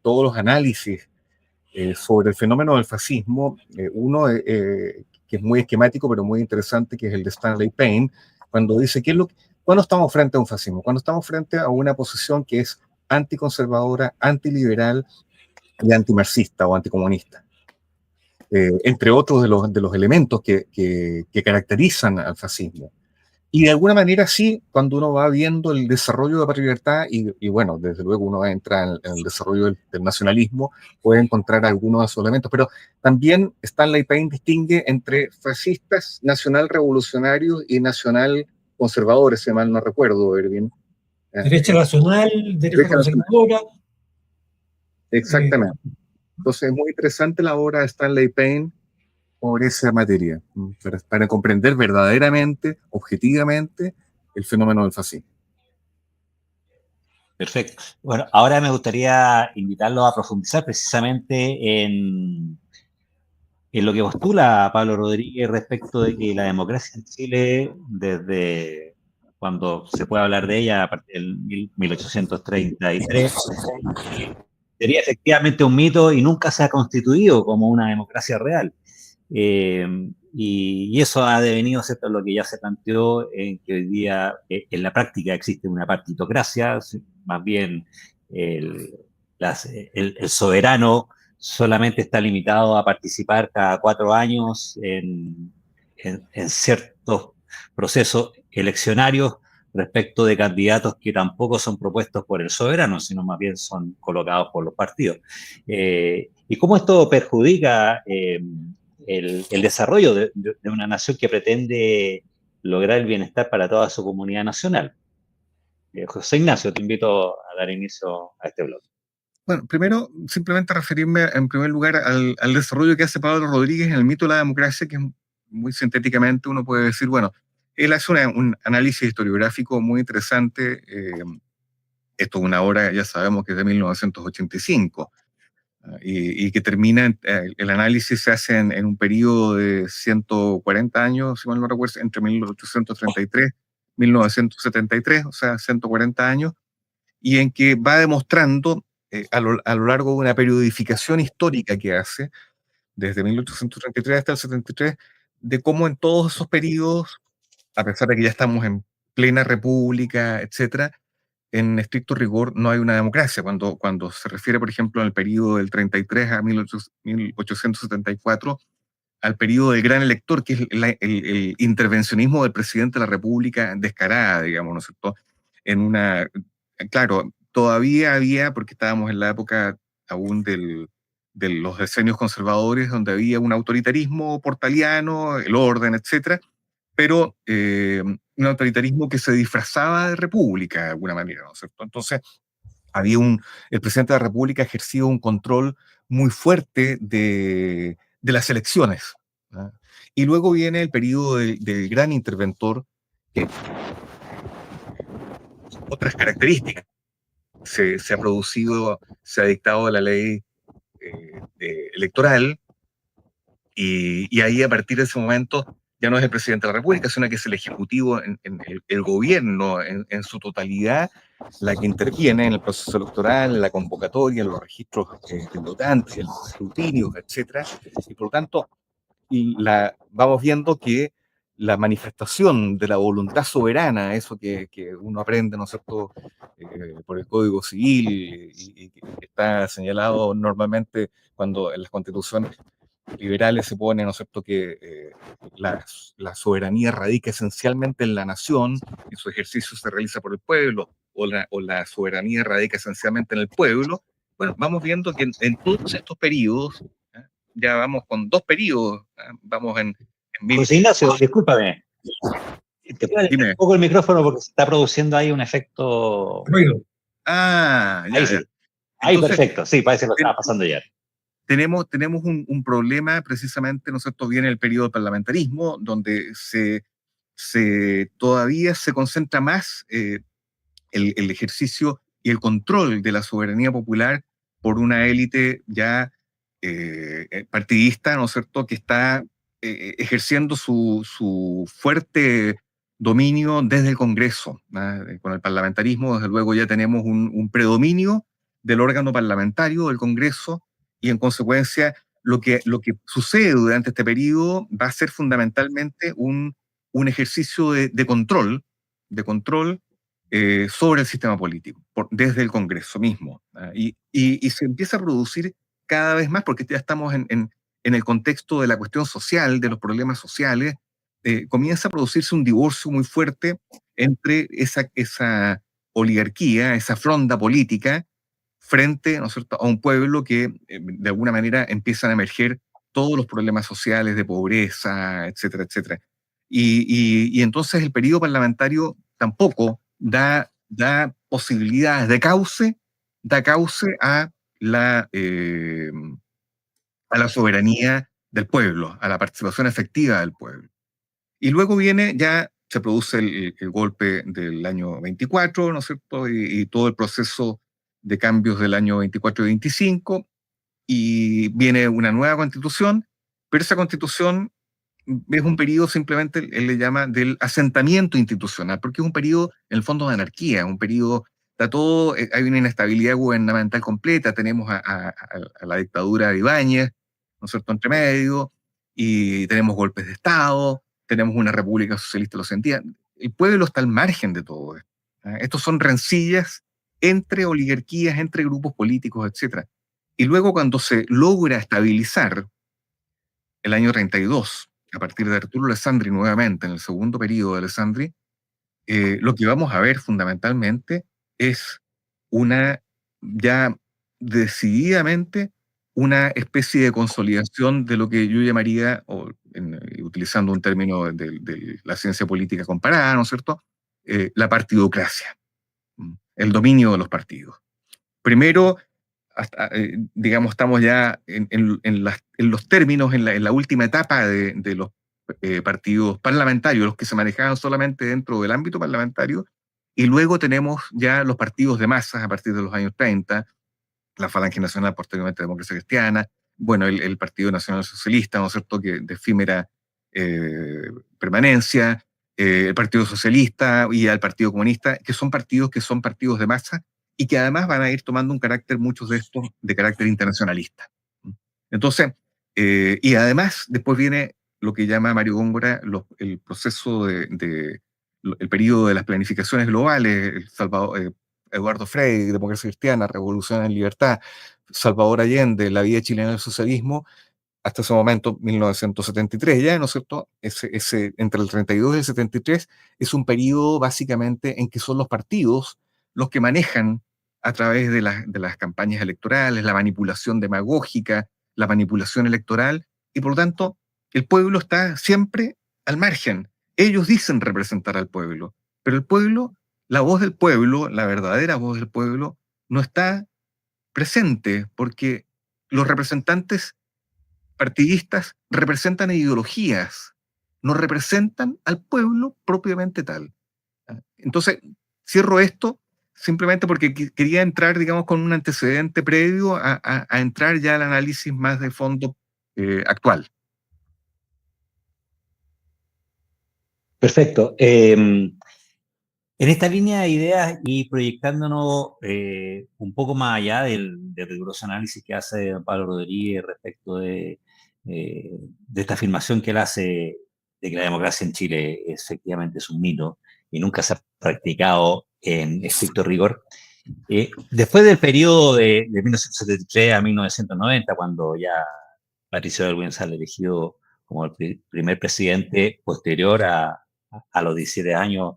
todos los análisis sobre el fenómeno del fascismo. Uno que es muy esquemático, pero muy interesante, que es el de Stanley Payne, cuando dice cuando estamos frente a un fascismo, cuando estamos frente a una posición que es anticonservadora, antiliberal y antimarxista o anticomunista. Entre otros de los elementos que caracterizan al fascismo. Y de alguna manera sí, cuando uno va viendo el desarrollo de Patria y Libertad, y bueno, desde luego uno entra en el desarrollo del nacionalismo, puede encontrar algunos de esos elementos, pero también Stanley Payne distingue entre fascistas, nacional revolucionarios y nacional conservadores, si mal no recuerdo, Erwin. Derecha nacional, derecha conservadora. Exactamente. Entonces es muy interesante la obra de Stanley Payne por esa materia, para comprender verdaderamente, objetivamente, el fenómeno del fascismo. Perfecto. Bueno, ahora me gustaría invitarlos a profundizar precisamente en lo que postula Pablo Rodríguez respecto de que la democracia en Chile, desde cuando se puede hablar de ella, a partir del 1833, sería efectivamente un mito y nunca se ha constituido como una democracia real. Y eso ha devenido, ¿cierto?, lo que ya se planteó, en que hoy día en la práctica existe una partitocracia, más bien el soberano solamente está limitado a participar cada 4 años en ciertos procesos eleccionarios respecto de candidatos que tampoco son propuestos por el soberano, sino más bien son colocados por los partidos. ¿Y cómo esto perjudica el desarrollo de una nación que pretende lograr el bienestar para toda su comunidad nacional? José Ignacio, te invito a dar inicio a este blog. Bueno, primero, simplemente referirme en primer lugar al desarrollo que hace Pablo Rodríguez en el mito de la democracia, que muy sintéticamente uno puede decir, bueno, él hace un análisis historiográfico muy interesante. Esto es una obra, ya sabemos, que es de 1985, y que termina, el análisis se hace en un periodo de 140 años, si mal no recuerdo, entre 1833 y 1973, o sea, 140 años, y en que va demostrando a lo largo de una periodificación histórica que hace, desde 1833 hasta el 73, de cómo en todos esos periodos, a pesar de que ya estamos en plena república, etcétera, en estricto rigor no hay una democracia. Cuando se refiere, por ejemplo, al periodo del 33 a 1874, al periodo del gran elector, que es el intervencionismo del presidente de la República descarada, digamos, ¿no es cierto? Claro, todavía había, porque estábamos en la época aún de los decenios conservadores, donde había un autoritarismo portaliano, el orden, etcétera, pero un autoritarismo que se disfrazaba de república de alguna manera, ¿no es cierto? Entonces, el presidente de la República ejercía un control muy fuerte de las elecciones, ¿no? Y luego viene el periodo del gran interventor, que otras características. Se ha producido, se ha dictado la ley electoral, y ahí a partir de ese momento ya no es el presidente de la República, sino que es el Ejecutivo, el gobierno en su totalidad, la que interviene en el proceso electoral, en la convocatoria, en los registros de votantes, en los escrutinios, etc. Y por lo tanto, vamos viendo que la manifestación de la voluntad soberana, eso que uno aprende, ¿no es cierto?, por el Código Civil, y que está señalado normalmente cuando en las constituciones liberales se pone, ¿no es cierto?, que la soberanía radica esencialmente en la nación, y su ejercicio se realiza por el pueblo, o la soberanía radica esencialmente en el pueblo. Bueno, vamos viendo que en todos estos periodos, ya vamos con 2 periodos, vamos en José Ignacio, discúlpame. Te puedo alejar Dime. un poco el micrófono porque se está produciendo ahí un efecto. Ruido. Ya, Ahí sí. ya. Ahí, Entonces, perfecto. Sí, parece que lo estaba pasando ayer. tenemos un problema precisamente, ¿no es cierto?, viene el periodo de parlamentarismo, donde todavía se concentra más el ejercicio y el control de la soberanía popular por una élite ya partidista, ¿no es cierto?, que está ejerciendo su fuerte dominio desde el Congreso, ¿no? Con el parlamentarismo, desde luego, ya tenemos un predominio del órgano parlamentario, del Congreso, y en consecuencia lo que sucede durante este periodo va a ser fundamentalmente un ejercicio de control sobre el sistema político, desde el Congreso mismo. Y se empieza a producir cada vez más, porque ya estamos en el contexto de la cuestión social, de los problemas sociales. Comienza a producirse un divorcio muy fuerte entre esa oligarquía, esa fronda política, frente, ¿no es cierto?, a un pueblo que de alguna manera empiezan a emerger todos los problemas sociales de pobreza, etcétera, etcétera. Y entonces el periodo parlamentario tampoco da posibilidades da cauce a la soberanía del pueblo, a la participación efectiva del pueblo. Y luego se produce el golpe del año 24, ¿no es cierto?, y todo el proceso de cambios del año 24 y 25, y viene una nueva constitución, pero esa constitución es un periodo, simplemente él le llama, del asentamiento institucional, porque es un periodo, en el fondo, de anarquía, un periodo, hay una inestabilidad gubernamental completa, tenemos a la dictadura de Ibáñez, ¿no es cierto?, entre medio, y tenemos golpes de Estado, tenemos una república socialista, lo sentía. El pueblo está al margen de todo esto. Estos son rencillas entre oligarquías, entre grupos políticos, etc. Y luego, cuando se logra estabilizar el año 32, a partir de Arturo Alessandri nuevamente, en el segundo periodo de Alessandri, lo que vamos a ver fundamentalmente es ya decididamente, una especie de consolidación de lo que yo llamaría, utilizando un término de la ciencia política comparada, ¿no es cierto?, la partidocracia, el dominio de los partidos. Primero, digamos, estamos ya en los términos, en la última etapa de los partidos parlamentarios, los que se manejaban solamente dentro del ámbito parlamentario, y luego tenemos ya los partidos de masas a partir de los años 30, la Falange Nacional, posteriormente Democracia Cristiana, bueno, el Partido Nacional Socialista, ¿no es cierto?, que de efímera permanencia, el Partido Socialista y el Partido Comunista, que son partidos de masa, y que además van a ir tomando un carácter, muchos de estos, de carácter internacionalista. Entonces, y además después viene lo que llama Mario Góngora el proceso el periodo de las planificaciones globales, Eduardo Frei, Democracia Cristiana, Revolución en Libertad, Salvador Allende, la vida chilena del socialismo, hasta ese momento, 1973 ya, ¿no es cierto? Entre el 32 y el 73 es un periodo básicamente en que son los partidos los que manejan a través de las campañas electorales, la manipulación demagógica, la manipulación electoral, y por lo tanto el pueblo está siempre al margen. Ellos dicen representar al pueblo, pero el pueblo, la voz del pueblo, la verdadera voz del pueblo, no está presente porque los representantes partidistas representan ideologías, no representan al pueblo propiamente tal. Entonces, cierro esto simplemente porque quería entrar, digamos, con un antecedente previo a entrar ya al análisis más de fondo actual. Perfecto. En esta línea de ideas y proyectándonos un poco más allá del riguroso análisis que hace don Pablo Rodríguez respecto de esta afirmación que él hace de que la democracia en Chile efectivamente es un mito y nunca se ha practicado en estricto rigor. Después del periodo de 1973 a 1990, cuando ya Patricio Aylwin sale elegido como el primer presidente posterior a los 17 años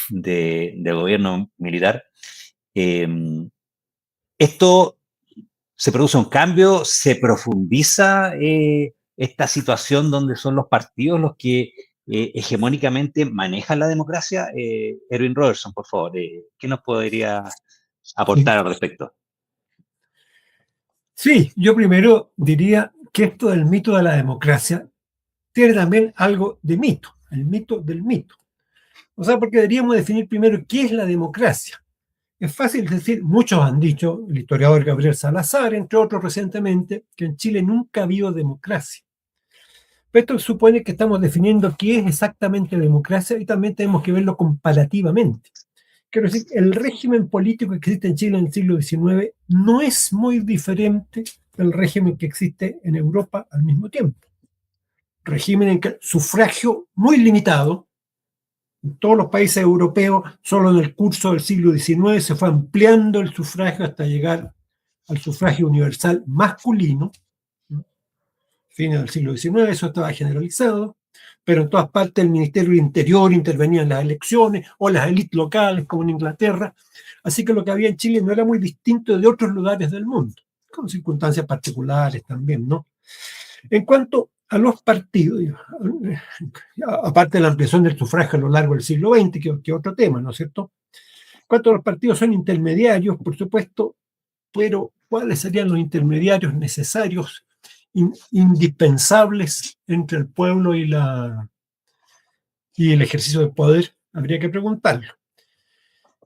de gobierno militar, esto se produce un cambio, se profundiza esta situación donde son los partidos los que hegemónicamente manejan la democracia. Erwin Robertson, por favor, ¿qué nos podría aportar al respecto? Sí, yo primero diría que esto del mito de la democracia tiene también algo de mito, el mito del mito. O sea, porque deberíamos definir primero qué es la democracia. Es fácil decir, muchos han dicho, el historiador Gabriel Salazar, entre otros recientemente, que en Chile nunca ha habido democracia. Pero esto supone que estamos definiendo qué es exactamente democracia y también tenemos que verlo comparativamente. Quiero decir, el régimen político que existe en Chile en el siglo XIX no es muy diferente del régimen que existe en Europa al mismo tiempo. Régimen en que el sufragio muy limitado, en todos los países europeos, solo en el curso del siglo XIX se fue ampliando el sufragio hasta llegar al sufragio universal masculino. Fines del siglo XIX, eso estaba generalizado, pero en todas partes el Ministerio del Interior intervenía en las elecciones, o las élites locales, como en Inglaterra. Así que lo que había en Chile no era muy distinto de otros lugares del mundo, con circunstancias particulares también, ¿no? En cuanto a los partidos, aparte de la ampliación del sufragio a lo largo del siglo XX, que es otro tema, ¿no es cierto? En cuanto a los partidos, son intermediarios, por supuesto, pero ¿cuáles serían los intermediarios necesarios, indispensables entre el pueblo y el ejercicio del poder? Habría que preguntarlo.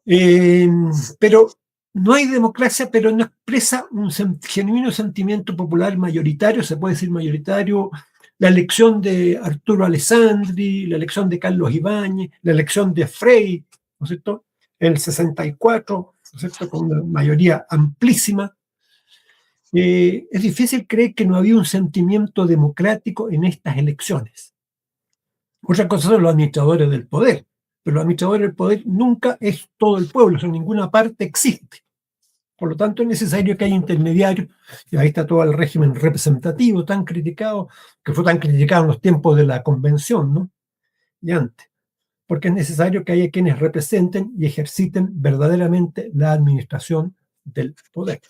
Pero no hay democracia, pero no expresa un genuino sentimiento popular mayoritario, se puede decir mayoritario. La elección de Arturo Alessandri, la elección de Carlos Ibáñez, la elección de Frey, ¿no es cierto?, en el 64, ¿no es cierto?, con una mayoría amplísima. Es difícil creer que no había un sentimiento democrático en estas elecciones. Otra cosa son los administradores del poder, pero los administradores del poder nunca es todo el pueblo, eso en ninguna parte existe. Por lo tanto, es necesario que haya intermediarios, y ahí está todo el régimen representativo tan criticado, que fue tan criticado en los tiempos de la convención, ¿no? Y antes, porque es necesario que haya quienes representen y ejerciten verdaderamente la administración del poder.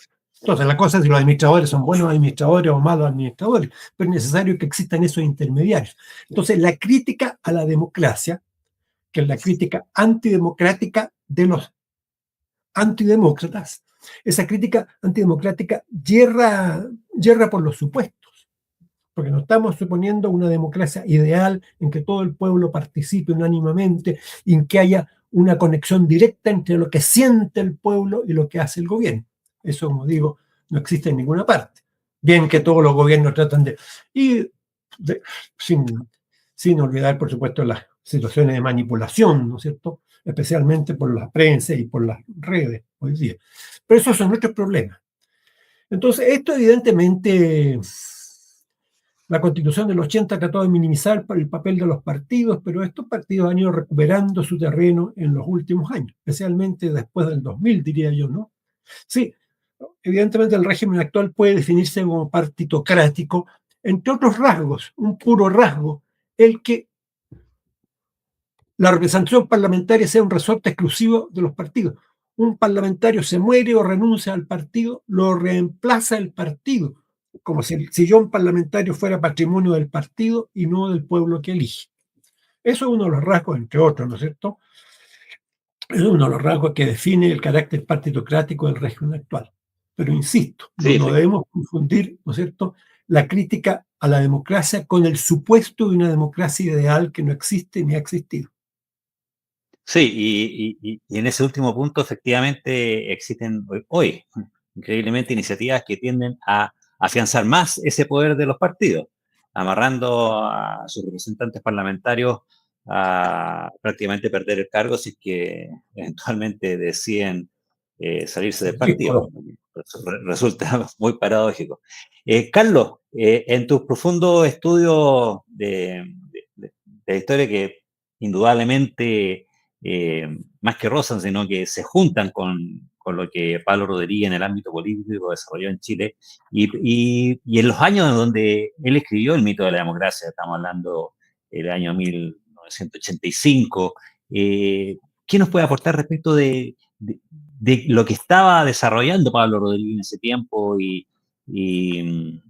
Entonces, la cosa es si los administradores son buenos administradores o malos administradores, pero es necesario que existan esos intermediarios. Entonces, la crítica a la democracia, que es la crítica antidemocrática de los antidemócratas, esa crítica antidemocrática yerra por los supuestos, porque no estamos suponiendo una democracia ideal en que todo el pueblo participe unánimemente y en que haya una conexión directa entre lo que siente el pueblo y lo que hace el gobierno. Eso, como digo, no existe en ninguna parte. Bien que todos los gobiernos tratan sin olvidar, por supuesto, las situaciones de manipulación, ¿no es cierto?, especialmente por la prensa y por las redes hoy día. Pero esos son nuestros problemas. Entonces, esto evidentemente, la Constitución del 80 trató de minimizar el papel de los partidos, pero estos partidos han ido recuperando su terreno en los últimos años, especialmente después del 2000, diría yo, ¿no? Sí, evidentemente el régimen actual puede definirse como partitocrático, entre otros rasgos, un puro rasgo, el que la representación parlamentaria sea un resorte exclusivo de los partidos. un parlamentario se muere o renuncia al partido, lo reemplaza el partido, como si yo un parlamentario fuera patrimonio del partido y no del pueblo que elige. Eso es uno de los rasgos, entre otros, ¿no es cierto? Es uno de los rasgos que define el carácter partitocrático del régimen actual. Pero insisto, Sí, no debemos confundir, ¿no es cierto?, la crítica a la democracia con el supuesto de una democracia ideal que no existe ni ha existido. sí, y en ese último punto efectivamente existen hoy, increíblemente, iniciativas que tienden a afianzar más ese poder de los partidos, amarrando a sus representantes parlamentarios a prácticamente perder el cargo si es que eventualmente deciden salirse del partido. Resulta muy paradójico. Carlos, en tus profundos estudios de historia que indudablemente más que rozan, sino que se juntan con lo que Pablo Rodríguez en el ámbito político desarrolló en Chile. Y en los años donde él escribió el mito de la democracia, estamos hablando del año 1985, ¿qué nos puede aportar respecto de lo que estaba desarrollando Pablo Rodríguez en ese tiempo y, y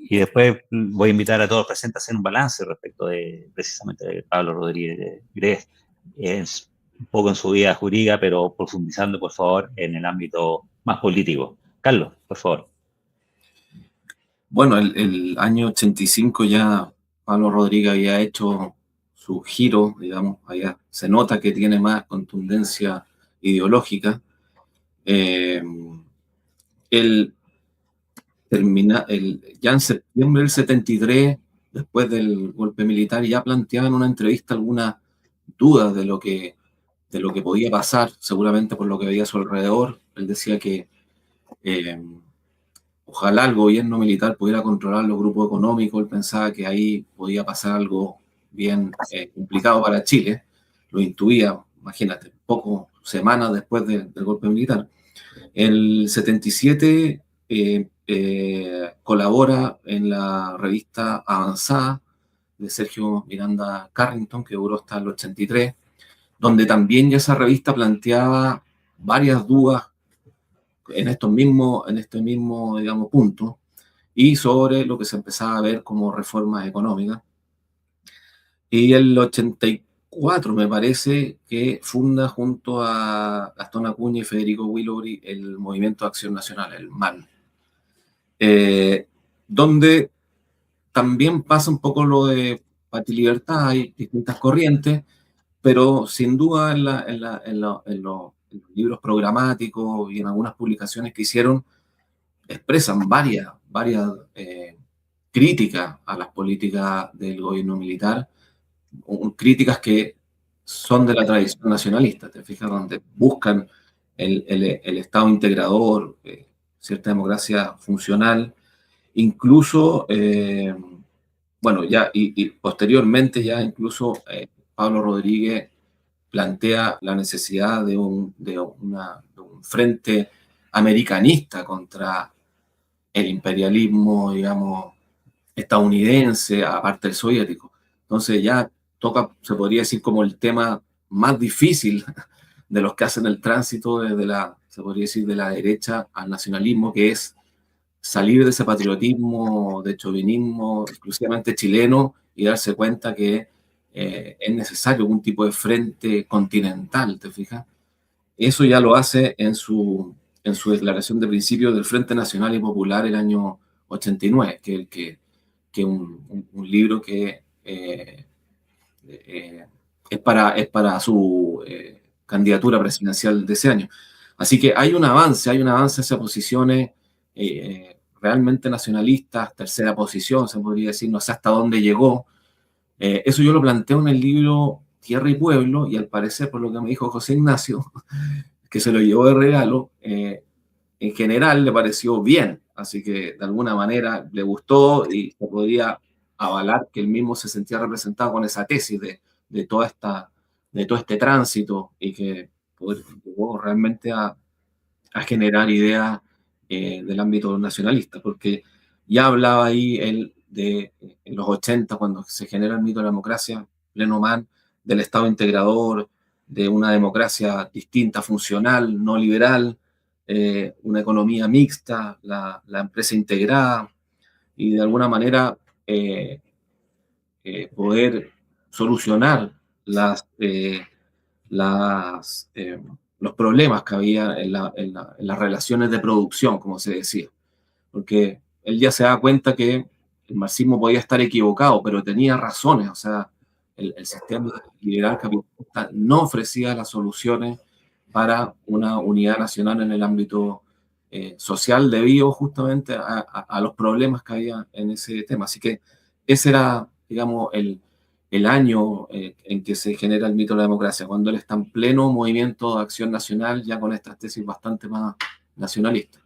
después voy a invitar a todos los presentes a hacer un balance respecto de precisamente de Pablo Rodríguez Grez, un poco en su vida jurídica, pero profundizando, por favor, en el ámbito más político. Carlos, por favor. Bueno, el año 85 ya Pablo Rodríguez había hecho su giro, digamos, allá se nota que tiene más contundencia ideológica. Él ya en septiembre del 73, después del golpe militar, ya planteaba en una entrevista algunas dudas de lo que podía pasar, seguramente por lo que veía a su alrededor. Él decía que ojalá el gobierno militar pudiera controlar los grupos económicos. Él pensaba que ahí podía pasar algo bien complicado para Chile. Lo intuía, imagínate, pocas semanas después del golpe militar. El 77 colabora en la revista Avanzada de Sergio Miranda Carrington, que duró hasta el 83, donde también ya esa revista planteaba varias dudas en este mismo, digamos, punto, y sobre lo que se empezaba a ver como reformas económicas. Y el 84, me parece, que funda junto a Gastón Acuña y Federico Willoughby el Movimiento de Acción Nacional, el MAN, donde también pasa un poco lo de Paz y Libertad. Hay distintas corrientes, pero sin duda en los libros programáticos y en algunas publicaciones que hicieron, expresan varias críticas a las políticas del gobierno militar, críticas que son de la tradición nacionalista, te fijas, donde buscan el Estado integrador, cierta democracia funcional, incluso, bueno, ya y posteriormente ya incluso Pablo Rodríguez plantea la necesidad de un frente americanista contra el imperialismo, digamos, estadounidense, aparte del soviético. Entonces ya toca, se podría decir, como el tema más difícil de los que hacen el tránsito desde se podría decir, de la derecha al nacionalismo, que es salir de ese patriotismo, de chauvinismo exclusivamente chileno y darse cuenta que es necesario algún tipo de frente continental, ¿te fijas? Eso ya lo hace en su declaración de principio del Frente Nacional y Popular el año 89, que es un libro que es para su candidatura presidencial de ese año. Así que hay un avance hacia posiciones realmente nacionalistas, tercera posición, se podría decir, no sé hasta dónde llegó. Eso yo lo planteo en el libro Tierra y Pueblo, y al parecer, por lo que me dijo José Ignacio, que se lo llevó de regalo, en general le pareció bien, así que de alguna manera le gustó y se podría avalar que él mismo se sentía representado con esa tesis de todo este tránsito, y que llegó realmente a generar ideas del ámbito nacionalista, porque ya hablaba ahí él en los 80, cuando se genera el mito de la democracia, pleno man, del Estado integrador, de una democracia distinta, funcional, no liberal, una economía mixta, la empresa integrada, y de alguna manera poder solucionar las, los problemas que había en las relaciones de producción, como se decía. Porque él ya se da cuenta que el marxismo podía estar equivocado, pero tenía razones. O sea, el sistema liberal capitalista no ofrecía las soluciones para una unidad nacional en el ámbito social debido justamente a los problemas que había en ese tema. Así que ese era, digamos, el año en que se genera el mito de la democracia, cuando él está en pleno movimiento de acción nacional, ya con estas tesis bastante más nacionalistas.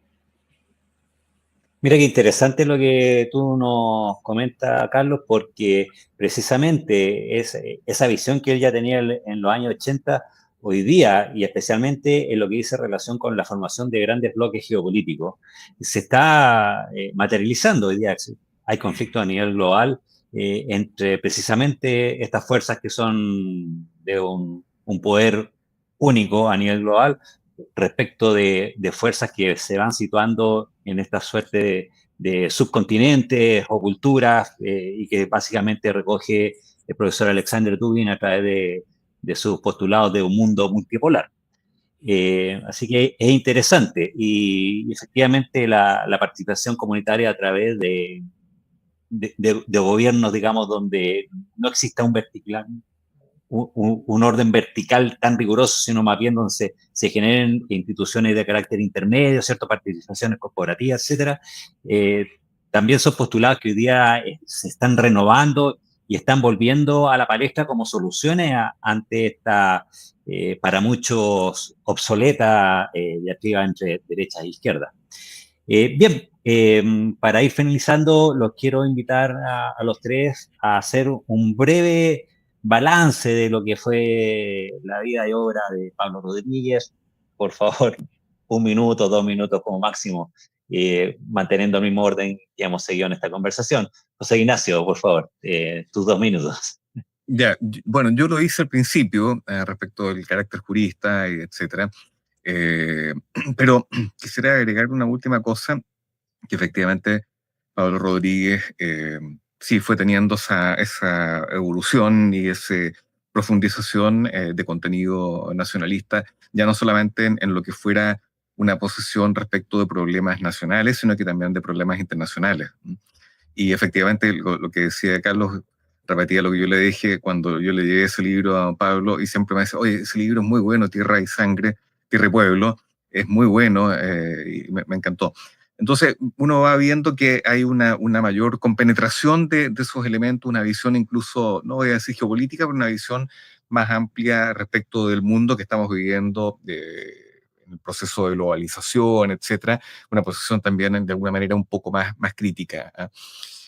Mira qué interesante lo que tú nos comentas, Carlos, porque precisamente esa visión que él ya tenía en los años 80, hoy día, y especialmente en lo que dice relación con la formación de grandes bloques geopolíticos, se está materializando hoy día. Hay conflictos a nivel global entre precisamente estas fuerzas que son de un poder único a nivel global respecto de fuerzas que se van situando en esta suerte de subcontinentes o culturas y que básicamente recoge el profesor Alexander Dugin a través de sus postulados de un mundo multipolar. Así que es interesante y efectivamente la participación comunitaria a través de gobiernos, digamos, donde no exista un orden vertical tan riguroso, sino más bien donde se generen instituciones de carácter intermedio, ciertas participaciones corporativas, etcétera. También son postulados que hoy día se están renovando y están volviendo a la palestra como soluciones ante esta, para muchos, obsoleta diatriba entre derecha e izquierda. Bien, para ir finalizando, los quiero invitar a los tres a hacer un breve balance de lo que fue la vida y obra de Pablo Rodríguez. Por favor, 1 minuto, 2 minutos como máximo, manteniendo el mismo orden que hemos seguido en esta conversación. José Ignacio, por favor, tus 2 minutos. Ya, bueno, yo lo hice al principio respecto del carácter jurista, etcétera, pero quisiera agregar una última cosa, que efectivamente Pablo Rodríguez sí fue teniendo esa evolución y esa profundización de contenido nacionalista, ya no solamente en lo que fuera una posición respecto de problemas nacionales, sino que también de problemas internacionales. Y efectivamente, lo que decía Carlos repetía lo que yo le dije cuando yo le llegué ese libro a Pablo, y siempre me dice, oye, ese libro es muy bueno, Tierra y Sangre, Tierra y Pueblo, es muy bueno, y me encantó. Entonces, uno va viendo que hay una mayor compenetración de esos elementos, una visión incluso, no voy a decir geopolítica, pero una visión más amplia respecto del mundo que estamos viviendo, en el proceso de globalización, etcétera, una posición también de alguna manera un poco más crítica,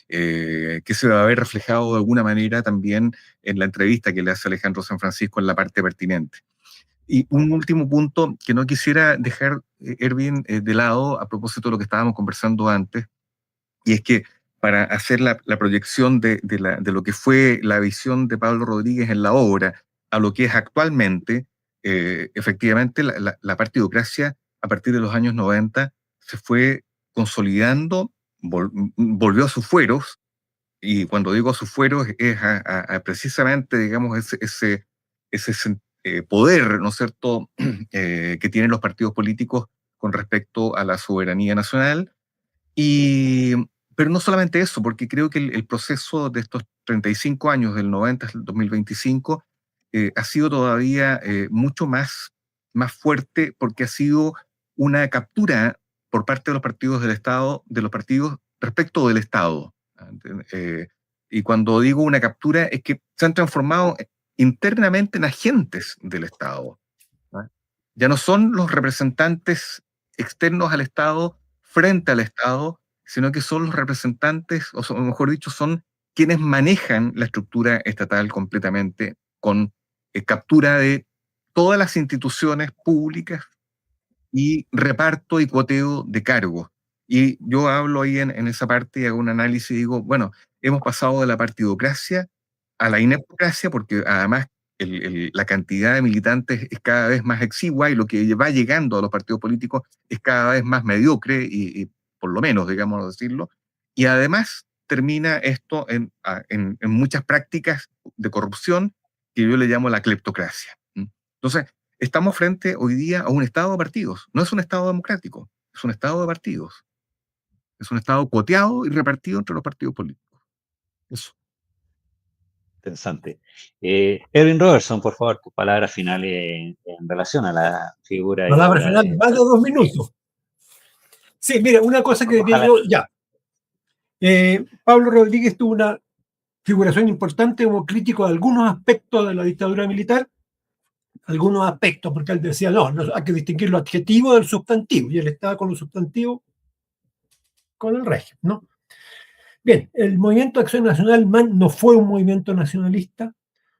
que se va a ver reflejado de alguna manera también en la entrevista que le hace Alejandro San Francisco en la parte pertinente. Y un último punto que no quisiera dejar, Erwin, de lado a propósito de lo que estábamos conversando antes, y es que para hacer la proyección de lo que fue la visión de Pablo Rodríguez en la obra a lo que es actualmente, efectivamente la partidocracia a partir de los años 90 se fue consolidando, volvió a sus fueros, y cuando digo a sus fueros es precisamente, digamos, ese poder, ¿no es cierto?, que tienen los partidos políticos con respecto a la soberanía nacional. Pero no solamente eso, porque creo que el proceso de estos 35 años, del 90 al 2025, ha sido todavía mucho más fuerte, porque ha sido una captura por parte de los partidos del Estado, de los partidos respecto del Estado. Y cuando digo una captura, es que se han transformado internamente en agentes del Estado. Ya no son los representantes externos al Estado frente al Estado, sino que son los representantes, o mejor dicho, son quienes manejan la estructura estatal completamente, con captura de todas las instituciones públicas y reparto y cuoteo de cargos. Y yo hablo ahí en esa parte y hago un análisis y digo, bueno, hemos pasado de la partidocracia a la ineptocracia, porque además la cantidad de militantes es cada vez más exigua y lo que va llegando a los partidos políticos es cada vez más mediocre y por lo menos, digamos decirlo, y además termina esto en muchas prácticas de corrupción que yo le llamo la cleptocracia. Entonces, estamos frente hoy día a un estado de partidos. No es un estado democrático, es un estado de partidos. Es un estado coteado y repartido entre los partidos políticos. Eso. Interesante. Erwin Robertson, por favor, tus palabras finales en relación a la figura. Palabras finales, más de 2 minutos. Sí, mira, una cosa que diría yo, ya. Pablo Rodríguez tuvo una figuración importante como crítico de algunos aspectos de la dictadura militar, algunos aspectos, porque él decía, no, hay que distinguir lo adjetivo del sustantivo, y él estaba con lo sustantivo con el régimen, ¿no? Bien, el Movimiento de Acción Nacional, MAN, no fue un movimiento nacionalista.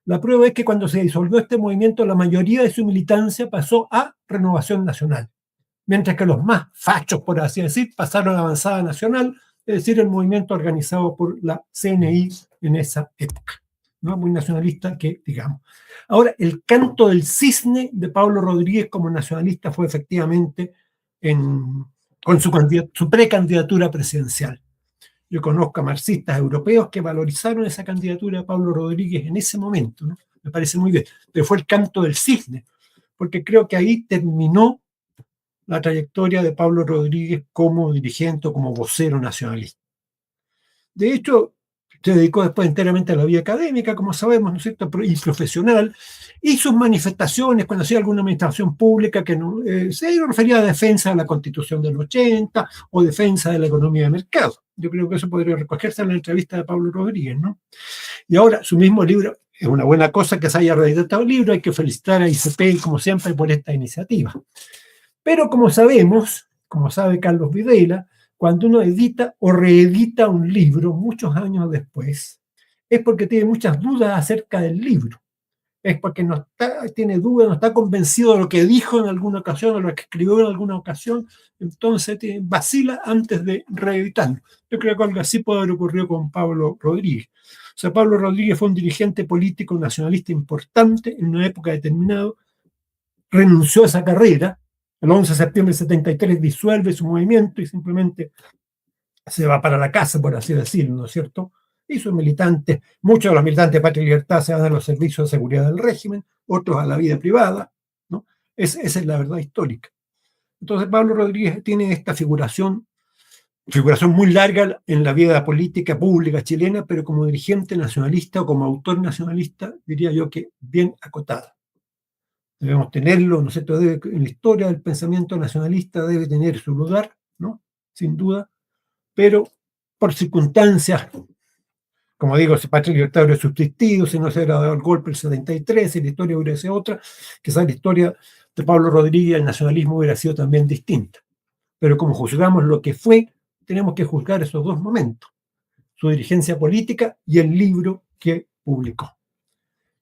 La prueba es que cuando se disolvió este movimiento, la mayoría de su militancia pasó a Renovación Nacional, mientras que los más fachos, por así decir, pasaron a Avanzada Nacional, es decir, el movimiento organizado por la CNI en esa época, ¿no? Muy nacionalista que digamos. Ahora, el canto del cisne de Pablo Rodríguez como nacionalista fue efectivamente con su precandidatura presidencial. Yo conozco a marxistas europeos que valorizaron esa candidatura de Pablo Rodríguez en ese momento, ¿no? Me parece muy bien, pero fue el canto del cisne, porque creo que ahí terminó la trayectoria de Pablo Rodríguez como dirigente o como vocero nacionalista. De hecho, se dedicó después enteramente a la vida académica, como sabemos, ¿no es cierto?, y profesional, y sus manifestaciones, cuando hacía alguna manifestación pública que no, se refería a defensa de la Constitución del 80 o defensa de la economía de mercado. Yo creo que eso podría recogerse en la entrevista de Pablo Rodríguez, ¿no? Y ahora, su mismo libro, es una buena cosa que se haya reeditado el libro, hay que felicitar a ICP, como siempre, por esta iniciativa. Pero como sabemos, como sabe Carlos Videla, cuando uno edita o reedita un libro muchos años después, es porque tiene muchas dudas acerca del libro. Es porque tiene dudas, no está convencido de lo que dijo en alguna ocasión, de lo que escribió en alguna ocasión, entonces vacila antes de reeditarlo. Yo creo que algo así puede haber ocurrido con Pablo Rodríguez. O sea, Pablo Rodríguez fue un dirigente político nacionalista importante en una época determinada, renunció a esa carrera. El 11 de septiembre del 73 disuelve su movimiento y simplemente se va para la casa, por así decirlo, ¿no es cierto? Y sus militantes, muchos de los militantes de Patria y Libertad se van a los servicios de seguridad del régimen, otros a la vida privada, ¿no? Esa es la verdad histórica. Entonces Pablo Rodríguez tiene esta figuración muy larga en la vida política pública chilena, pero como dirigente nacionalista o como autor nacionalista, diría yo que bien acotada. Debemos tenerlo, ¿no es cierto? En la historia del pensamiento nacionalista debe tener su lugar, ¿no? Sin duda, pero por circunstancias, como digo, si Patria y Libertad hubiera subsistido, si no se hubiera dado el golpe el 73, si la historia hubiera sido otra, quizás la historia de Pablo Rodríguez, el nacionalismo hubiera sido también distinta. Pero como juzgamos lo que fue, tenemos que juzgar esos dos momentos, su dirigencia política y el libro que publicó.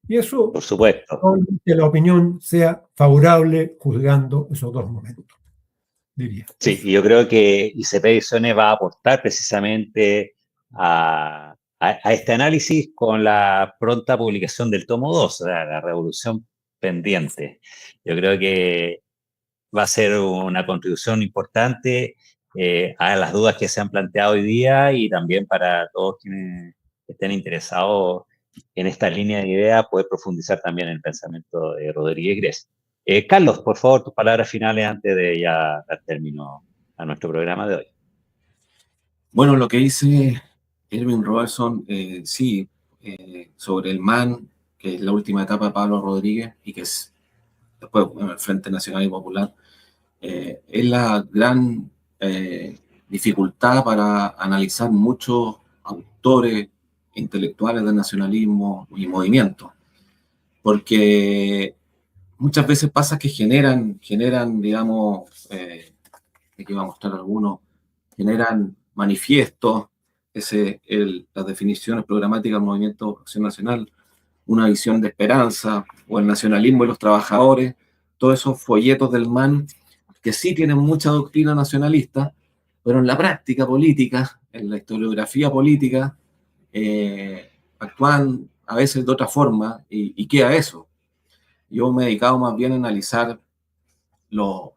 Y eso, por supuesto, que la opinión sea favorable juzgando esos dos momentos, diría. Sí, y yo creo que ICP Ediciones va a aportar precisamente a este análisis con la pronta publicación del tomo 2, o sea, la revolución pendiente. Yo creo que va a ser una contribución importante a las dudas que se han planteado hoy día y también para todos quienes estén interesados en esta línea de ideas, poder profundizar también en el pensamiento de Rodríguez Gres. Carlos, por favor, tus palabras finales antes de ya dar término a nuestro programa de hoy. Bueno, lo que dice Erwin Robertson, sí, sobre el MAN, que es la última etapa de Pablo Rodríguez y que es después el Frente Nacional y Popular, es la gran dificultad para analizar muchos autores intelectuales del nacionalismo y movimiento, porque muchas veces pasa que generan digamos, aquí voy a mostrar algunos, generan manifiestos, las definiciones programáticas del Movimiento de Acción Nacional, una visión de esperanza, o el nacionalismo y los trabajadores, todos esos folletos del MAN que sí tienen mucha doctrina nacionalista, pero en la práctica política, en la historiografía política, actúan a veces de otra forma y queda eso. Yo me he dedicado más bien a analizar lo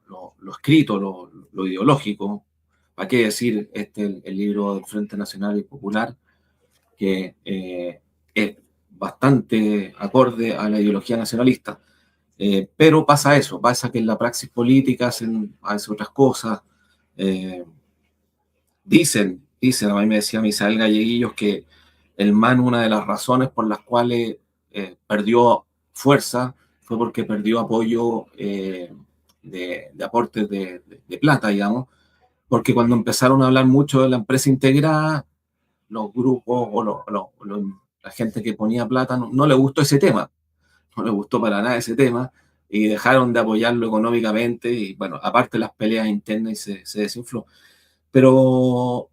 escrito, lo ideológico. ¿Para qué decir el libro del Frente Nacional y Popular, que es bastante acorde a la ideología nacionalista? Pero pasa eso, pasa que en la praxis política hacen a veces otras cosas. Dicen, a mí me decía Misael Galleguillos que el MAN, una de las razones por las cuales perdió fuerza fue porque perdió apoyo de aportes de plata, digamos, porque cuando empezaron a hablar mucho de la empresa integrada, los grupos o la gente que ponía plata no le gustó ese tema, no le gustó para nada ese tema, y dejaron de apoyarlo económicamente, y bueno, aparte las peleas internas, y se desinfló. Pero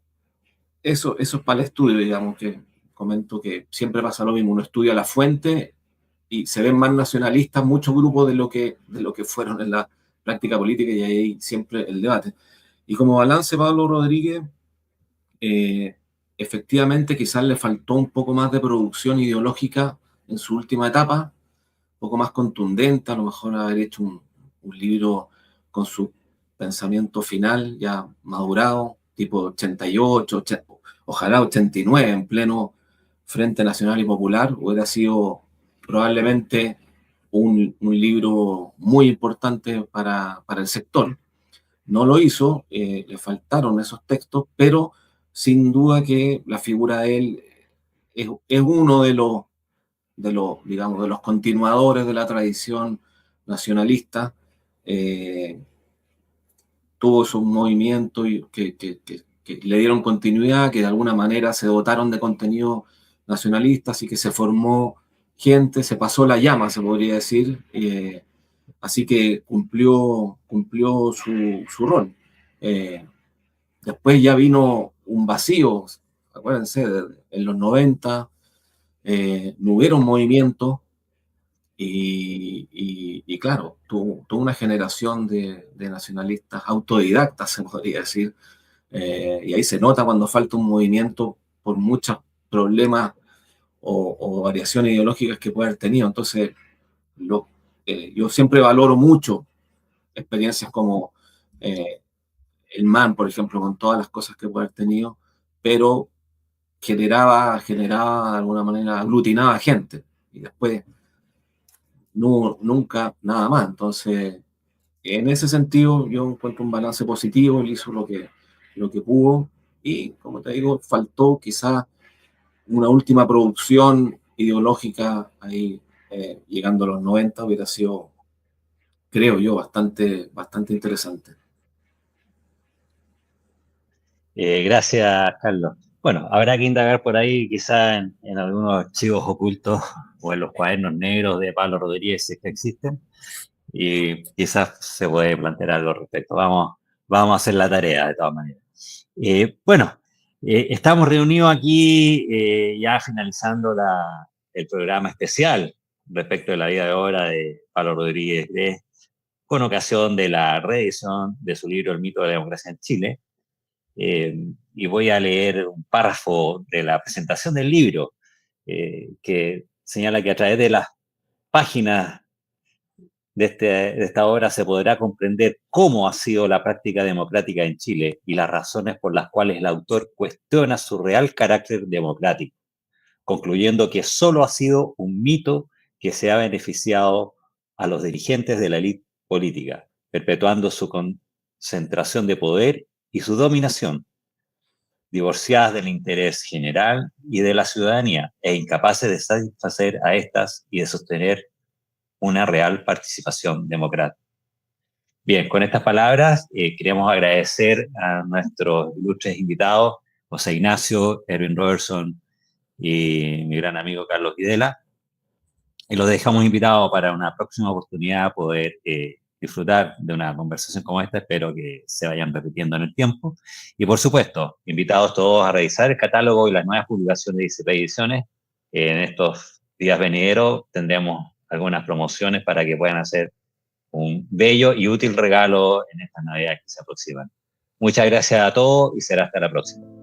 eso es para el estudio, digamos, que comento que siempre pasa lo mismo, uno estudia la fuente y se ven más nacionalistas muchos grupos de lo que fueron en la práctica política, y ahí siempre el debate. Y como balance, Pablo Rodríguez, efectivamente quizás le faltó un poco más de producción ideológica en su última etapa, un poco más contundente, a lo mejor haber hecho un libro con su pensamiento final ya madurado, tipo 88, ojalá 89, en pleno Frente Nacional y Popular, hubiera sido probablemente un libro muy importante para el sector. No lo hizo, le faltaron esos textos, pero sin duda que la figura de él es uno digamos, de los continuadores de la tradición nacionalista. Tuvo sus movimientos que le dieron continuidad, que de alguna manera se dotaron de contenido nacionalista, así que se formó gente, se pasó la llama, se podría decir, así que cumplió su rol. Después ya vino un vacío, acuérdense, en los 90 no hubieron movimientos, y claro, tuvo una generación de nacionalistas autodidactas, se podría decir, y ahí se nota cuando falta un movimiento por muchos problemas o variaciones ideológicas que puede haber tenido. Entonces, yo siempre valoro mucho experiencias como el MAN, por ejemplo, con todas las cosas que puede haber tenido, pero generaba de alguna manera, aglutinaba gente, y después nunca nada más. Entonces, en ese sentido, yo encuentro un balance positivo, él hizo lo que pudo, y como te digo, faltó quizás una última producción ideológica ahí, llegando a los 90, hubiera sido, creo yo, bastante interesante. Gracias, Carlos. Bueno, habrá que indagar por ahí quizá en algunos archivos ocultos o en los cuadernos negros de Pablo Rodríguez, si es que existen, y quizás se puede plantear algo al respecto. Vamos a hacer la tarea de todas maneras. Bueno, estamos reunidos aquí ya finalizando el programa especial respecto de la vida de obra de Pablo Rodríguez Grez, con ocasión de la reedición de su libro El mito de la democracia en Chile. Y voy a leer un párrafo de la presentación del libro, que señala que a través de las páginas de esta obra se podrá comprender cómo ha sido la práctica democrática en Chile y las razones por las cuales el autor cuestiona su real carácter democrático, concluyendo que solo ha sido un mito que se ha beneficiado a los dirigentes de la élite política, perpetuando su concentración de poder y su dominación, divorciadas del interés general y de la ciudadanía e incapaces de satisfacer a estas y de sostener una real participación democrática. Bien, con estas palabras queríamos agradecer a nuestros ilustres invitados, José Ignacio, Erwin Robertson y mi gran amigo Carlos Videla, y los dejamos invitados para una próxima oportunidad poder disfrutar de una conversación como esta. Espero que se vayan repitiendo en el tiempo. Y por supuesto, invitados todos a revisar el catálogo y las nuevas publicaciones de ICP Ediciones. En estos días venideros tendremos algunas promociones para que puedan hacer un bello y útil regalo en estas navidades que se aproximan. Muchas gracias a todos y será hasta la próxima.